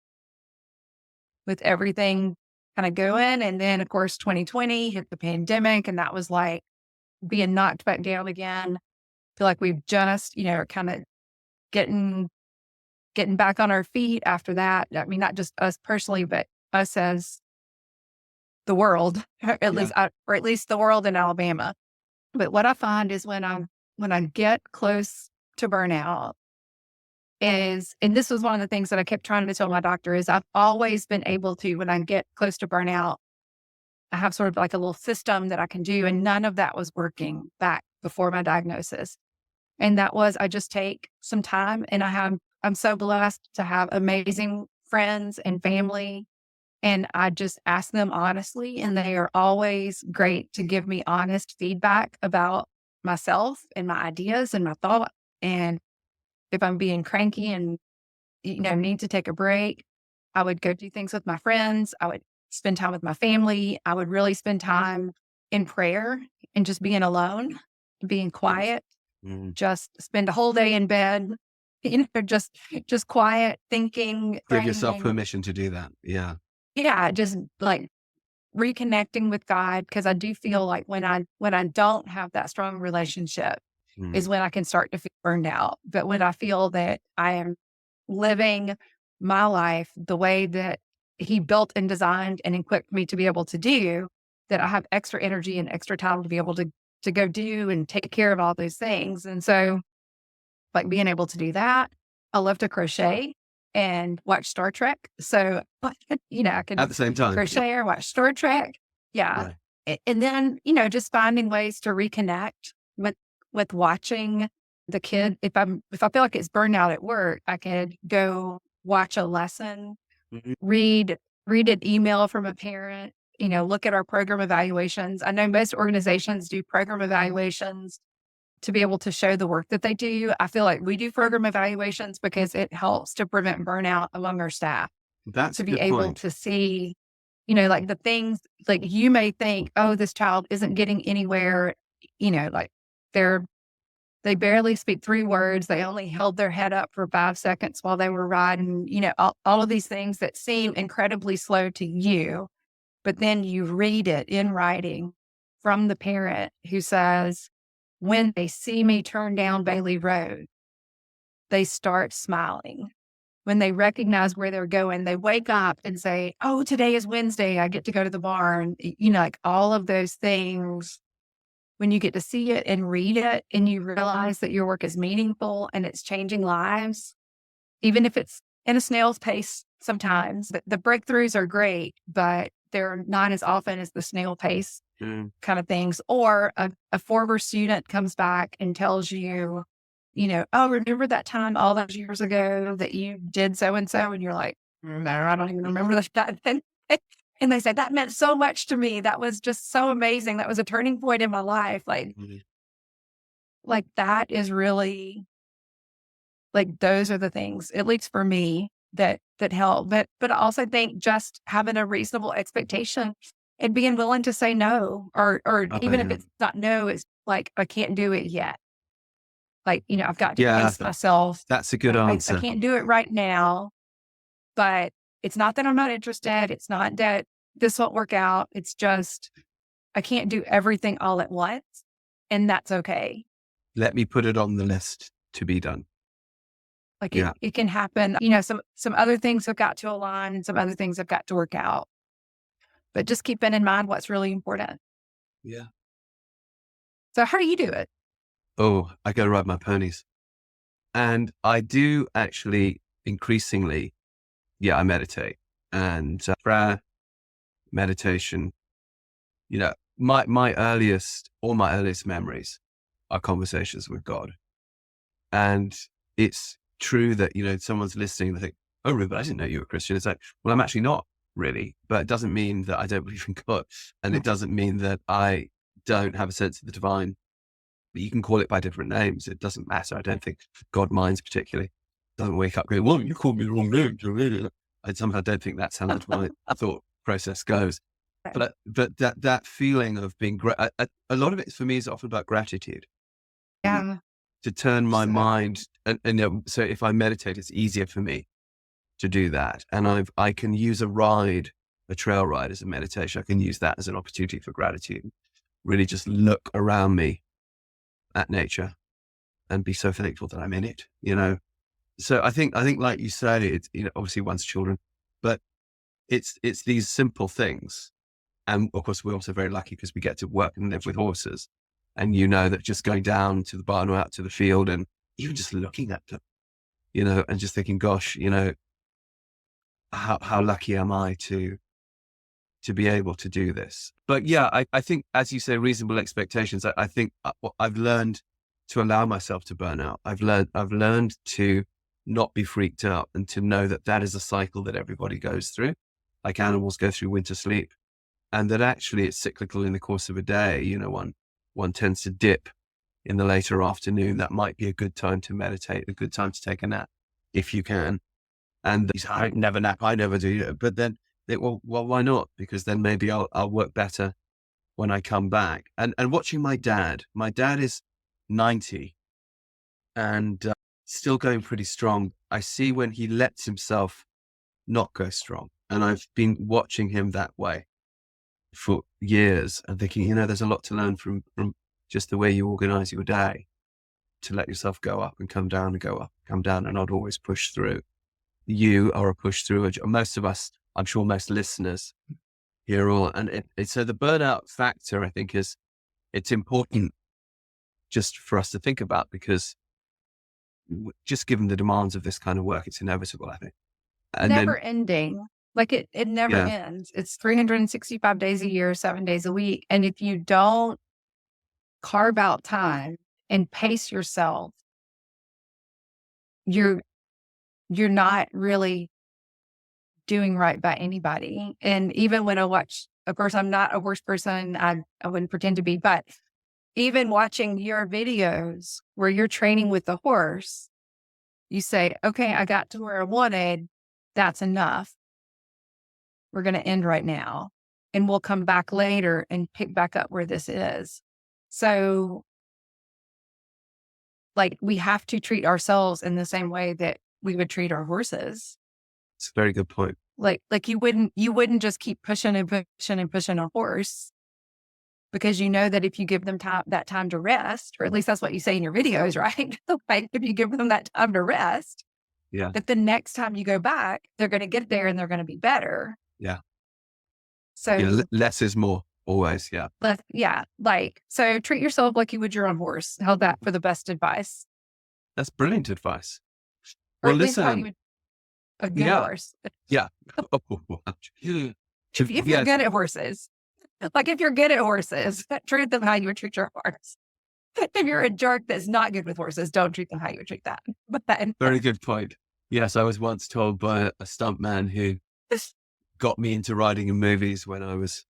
with everything kind of going. And then, of course, 2020 hit the pandemic, and that was like being knocked back down again. I feel like we've just, kind of getting back on our feet after that. I mean, not just us personally, but us as the world, at least the world in Alabama. But what I find is when I get close to burnout and this was one of the things that I kept trying to tell my doctor, is I've always been able to, when I get close to burnout, I have sort of like a little system that I can do, and none of that was working back before my diagnosis. And that was, I just take some time, and I'm so blessed to have amazing friends and family. And I just ask them honestly, and they are always great to give me honest feedback about myself and my ideas and my thought. And if I'm being cranky and, need to take a break, I would go do things with my friends. I would spend time with my family. I would really spend time in prayer and just being alone, being quiet, just spend a whole day in bed, just quiet, thinking. Give yourself praying. permission to do that. Yeah. Yeah, just like reconnecting with God, because I do feel like when I don't have that strong relationship is when I can start to feel burned out. But when I feel that I am living my life the way that He built and designed and equipped me to be able to do, that I have extra energy and extra time to be able to go do and take care of all those things. And so, like, being able to do that, I love to crochet and watch Star Trek. So, I can At the same time. crochet or watch Star Trek. Yeah. Right. And then, just finding ways to reconnect with watching the kid. If I feel like it's burnout at work, I could go watch a lesson, read an email from a parent, look at our program evaluations. I know most organizations do program evaluations to be able to show the work that they do. I feel like we do program evaluations because it helps to prevent burnout among our staff. That's to a be good able point. to see, like the things, like you may think, oh, this child isn't getting anywhere, like they barely speak 3 words. They only held their head up for 5 seconds while they were riding, all of these things that seem incredibly slow to you. But then you read it in writing from the parent who says, when they see me turn down Bailey Road, they start smiling. When they recognize where they're going, they wake up and say, oh, today is Wednesday. I get to go to the barn. Like all of those things, when you get to see it and read it and you realize that your work is meaningful and it's changing lives, even if it's in a snail's pace sometimes, the breakthroughs are great, but they're not as often as the snail pace Mm. kind of things. Or a former student comes back and tells you, oh, remember that time all those years ago that you did so and so? And you're like, no, I don't even remember that. And they say, that meant so much to me. That was just so amazing. That was a turning point in my life. Mhm. Like that is really, like, those are the things, at least for me, that help. But I also think just having a reasonable expectation and being willing to say no, or Oh, even if yeah. it's not no, it's like, I can't do it yet. Like, I've got to Yeah, pace myself. that's a good I answer. can't do it right now, but it's not that I'm not interested. It's not that this won't work out. It's just, I can't do everything all at once. And that's okay. Let me put it on the list to be done. Like Yeah. it can happen. Some other things have got to align and some other things have got to work out. But just keeping in mind what's really important. Yeah. So how do you do it? Oh, I go ride my ponies. And I do actually increasingly, I meditate. And prayer, meditation, my earliest memories are conversations with God. And it's true that, someone's listening, they think, oh, Ruben, I didn't know you were a Christian. It's like, well, I'm actually not really, but it doesn't mean that I don't believe in God. And it doesn't mean that I don't have a sense of the divine. But you can call it by different names. It doesn't matter. I don't think God minds particularly. Doesn't wake up going, well, you called me the wrong name. I somehow don't think that's how my thought process goes. But that feeling of being a lot of it for me is often about gratitude. Yeah. To turn my So- mind, and so if I meditate, it's easier for me to do that. And I can use a trail ride as a meditation. I can use that as an opportunity for gratitude. Really just look around me at nature and be so thankful that I'm in it, So I think like you say, it's, obviously one's children, but it's these simple things. And of course, we're also very lucky because we get to work and live with horses. And that just going down to the barn or out to the field and even just looking at them, and just thinking, gosh, how lucky am I to be able to do this? But yeah, I think, as you say, reasonable expectations. I think I've learned to allow myself to burn out. I've learned to not be freaked out and to know that is a cycle that everybody goes through, like animals go through winter sleep, and that actually it's cyclical in the course of a day. One tends to dip in the later afternoon. That might be a good time to meditate, a good time to take a nap if you can. And I never nap, I never do. But then, well, why not? Because then maybe I'll work better when I come back. And watching my dad is 90 and still going pretty strong. I see when he lets himself not go strong. And I've been watching him that way for years and thinking, there's a lot to learn from just the way you organize your day, to let yourself go up and come down and go up, come down, and not always push through. You are a push through. Most of us, I'm sure most listeners here all. And so the burnout factor, I think, it's important just for us to think about, because just given the demands of this kind of work, it's inevitable, I think. And never ending. Like it never Yeah. ends. It's 365 days a year, 7 days a week. And if you don't carve out time and pace yourself, you're not really doing right by anybody. And even when I watch, of course, I'm not a horse person. I wouldn't pretend to be, but even watching your videos where you're training with the horse, you say, okay, I got to where I wanted. That's enough. We're going to end right now. And we'll come back later and pick back up where this is. So, like, we have to treat ourselves in the same way that we would treat our horses. it's a very good point. Like you wouldn't just keep pushing and pushing and pushing a horse, because you know that if you give them that time to rest, or at least that's what you say in your videos, right? Like, if you give them that time to rest, Yeah. that the next time you go back, they're going to get there and they're going to be better. Yeah. So Less is more always. Yeah. so treat yourself like you would your own horse. Held that for the best advice. That's brilliant advice. Or Well, at least how listen, you would a good yeah. horse. Yeah. If you're Yes, good at horses, like if you're good at horses, treat them how you would treat your horse. If you're a jerk that's not good with horses, don't treat them how you would treat that. But then, very good point. Yes, I was once told by a stuntman who got me into riding in movies when I was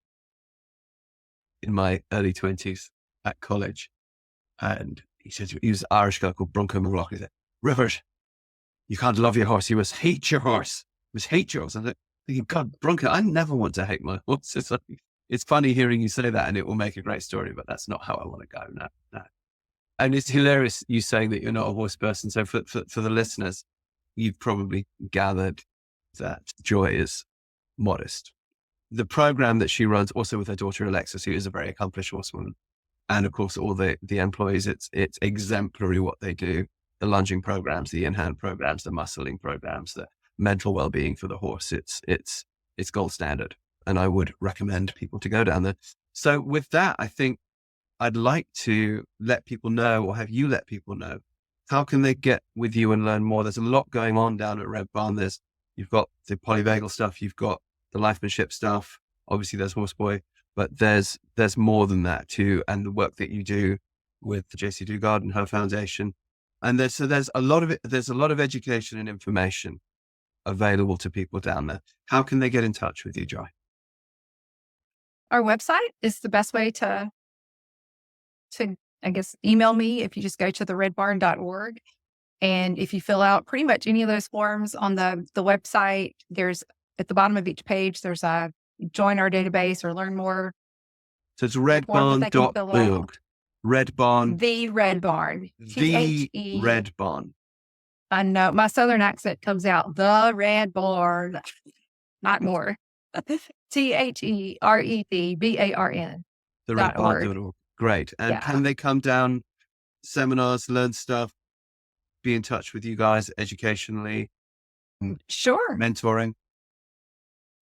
in my early 20s at college. And he said, he was an Irish guy called Bronco McLaughlin. He said, Rivers, you can't love your horse. You must hate your horse. You must hate yours. I was thinking, God, Bronco, I never want to hate my horse. It's funny hearing you say that, and it will make a great story, but that's not how I want to go. No, no. And it's hilarious you saying that you're not a horse person. So for the listeners, you've probably gathered that Joy is modest. The program that she runs also with her daughter, Alexis, who is a very accomplished horsewoman. And of course, all the employees, it's exemplary what they do. The lunging programs, the in-hand programs, the muscling programs, the mental well-being for the horse. It's gold standard. And I would recommend people to go down there. So with that, I think I'd like to let people know, or have you let people know, how can they get with you and learn more? There's a lot going on down at Red Barn. You've got the polyvagal stuff, you've got the lifemanship stuff. Obviously there's Horseboy, but there's more than that too. And the work that you do with the JC Dugard and her foundation. And there's a lot of education and information available to people down there. How can they get in touch with you, Joy? our website is the best way to, I guess, email me. If you just go to theredbarn.org, and if you fill out pretty much any of those forms on the website, there's at the bottom of each page, there's a join our database or learn more. So it's form that they can fill out. redbarn.org. Red Barn. The Red Barn. The THE. Red Barn. I know my Southern accent comes out. The Red Barn, not more. THEREDBARN. The .org. redbarn.org. Great. And Yeah. can they come down, seminars, learn stuff, be in touch with you guys educationally, Sure. mentoring?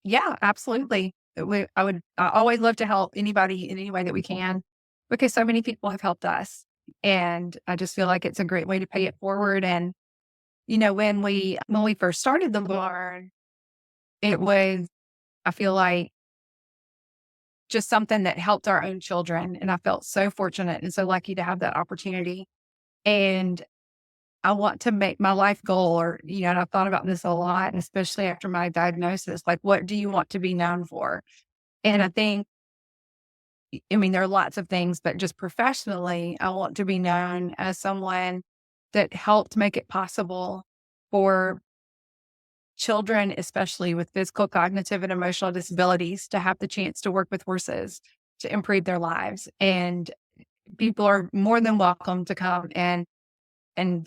Yeah, absolutely. I always love to help anybody in any way that we can, because so many people have helped us. And I just feel like it's a great way to pay it forward. And, when we first started the barn, it was, I feel like, just something that helped our own children. And I felt so fortunate and so lucky to have that opportunity. And I want to make my life goal, and I've thought about this a lot, and especially after my diagnosis, like, what do you want to be known for? And I think, there are lots of things, but just professionally, I want to be known as someone that helped make it possible for children, especially with physical, cognitive, and emotional disabilities, to have the chance to work with horses to improve their lives. And people are more than welcome to come and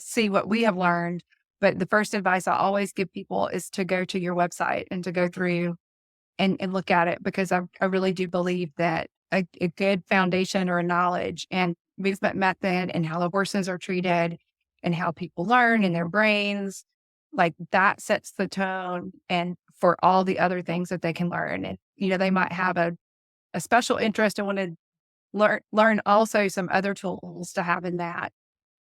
see what we have learned. But the first advice I always give people is to go to your website and to go through and look at it, because I really do believe that a good foundation or a knowledge and movement method and how the horses are treated and how people learn in their brains, like that sets the tone and for all the other things that they can learn. And, they might have a special interest and want to learn also some other tools to have in that.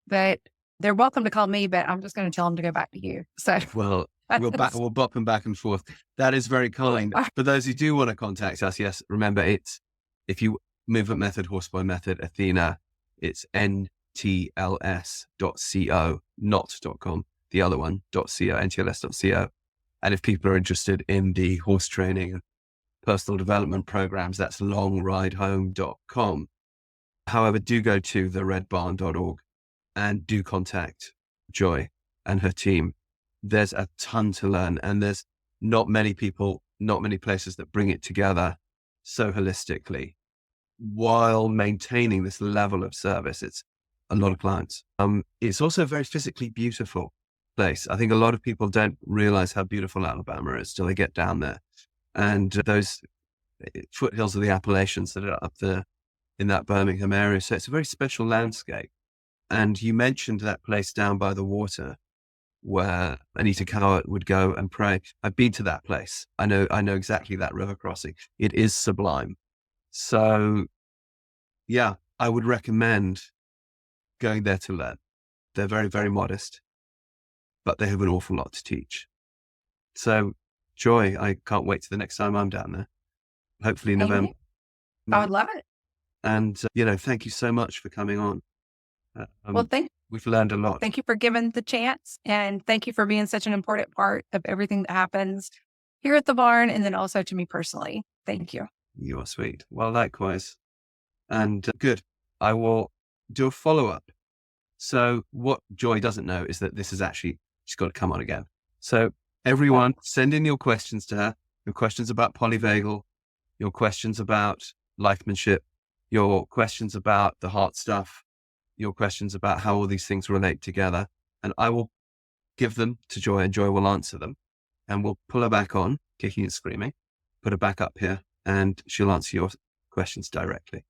But they're welcome to call me, but I'm just going to tell them to go back to you. So, Well, we'll bop them back and forth. That is very kind. For those who do want to contact us, yes, remember if you movement method, Horseboy method, Athena, it's ntls.co, not.com. The other one, .co, ntls.co. And if people are interested in the horse training, personal development programs, that's longridehome.com. However, do go to theredbarn.org and do contact Joy and her team. There's a ton to learn, and there's not many people, not many places that bring it together so holistically while maintaining this level of service. It's a lot of clients. It's also a very physically beautiful place. I think a lot of people don't realize how beautiful Alabama is till they get down there. And those foothills of the Appalachians that are up there in that Birmingham area. So it's a very special landscape. And you mentioned that place down by the water where Anita Cowart would go and pray. I've been to that place. I know exactly that river crossing. It is sublime. So yeah, I would recommend going there to learn. They're very, very modest, but they have an awful lot to teach. So Joy, I can't wait to the next time I'm down there. hopefully Maybe. November. I would love it. And, thank you so much for coming on. Well, We've learned a lot. thank you for giving the chance, and thank you for being such an important part of everything that happens here at the barn, and then also to me personally. Thank you. You are sweet. Well, likewise. And good. I will do a follow-up. So what Joy doesn't know is that this is actually, she's got to come on again. So everyone, send in your questions to her, your questions about polyvagal, your questions about lifemanship, your questions about the heart stuff, your questions about how all these things relate together. And I will give them to Joy, and Joy will answer them. And we'll pull her back on, kicking and screaming, put her back up here, and she'll answer your questions directly.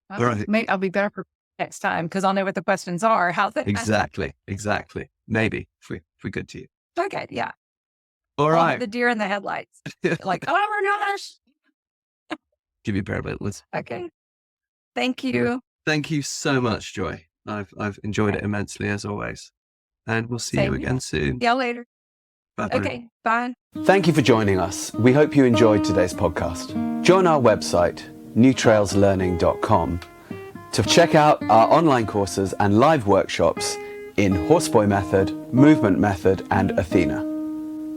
All right. Maybe I'll be better for next time because I'll know what the questions are. Exactly. Maybe if we're good to you. Okay, yeah. All right. The deer in the headlights. Like, oh my gosh. Give you a pair of litless. Okay. Thank you. Thank you so much, Joy. I've enjoyed it immensely as always. And we'll see you again soon. Yeah, later. Bye-bye. Okay, bye. Thank you for joining us. We hope you enjoyed today's podcast. Join our website, newtrailslearning.com, to check out our online courses and live workshops in Horseboy Method, Movement Method, and Athena.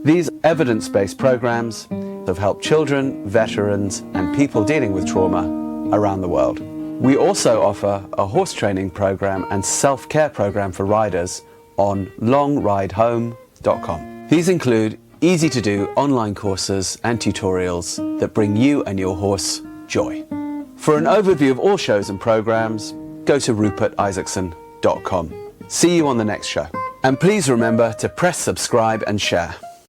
These evidence-based programs have helped children, veterans, and people dealing with trauma around the world. We also offer a horse training program and self-care program for riders on longridehome.com. These include easy-to-do online courses and tutorials that bring you and your horse joy. For an overview of all shows and programs, go to rupertisaacson.com. See you on the next show. And please remember to press subscribe and share.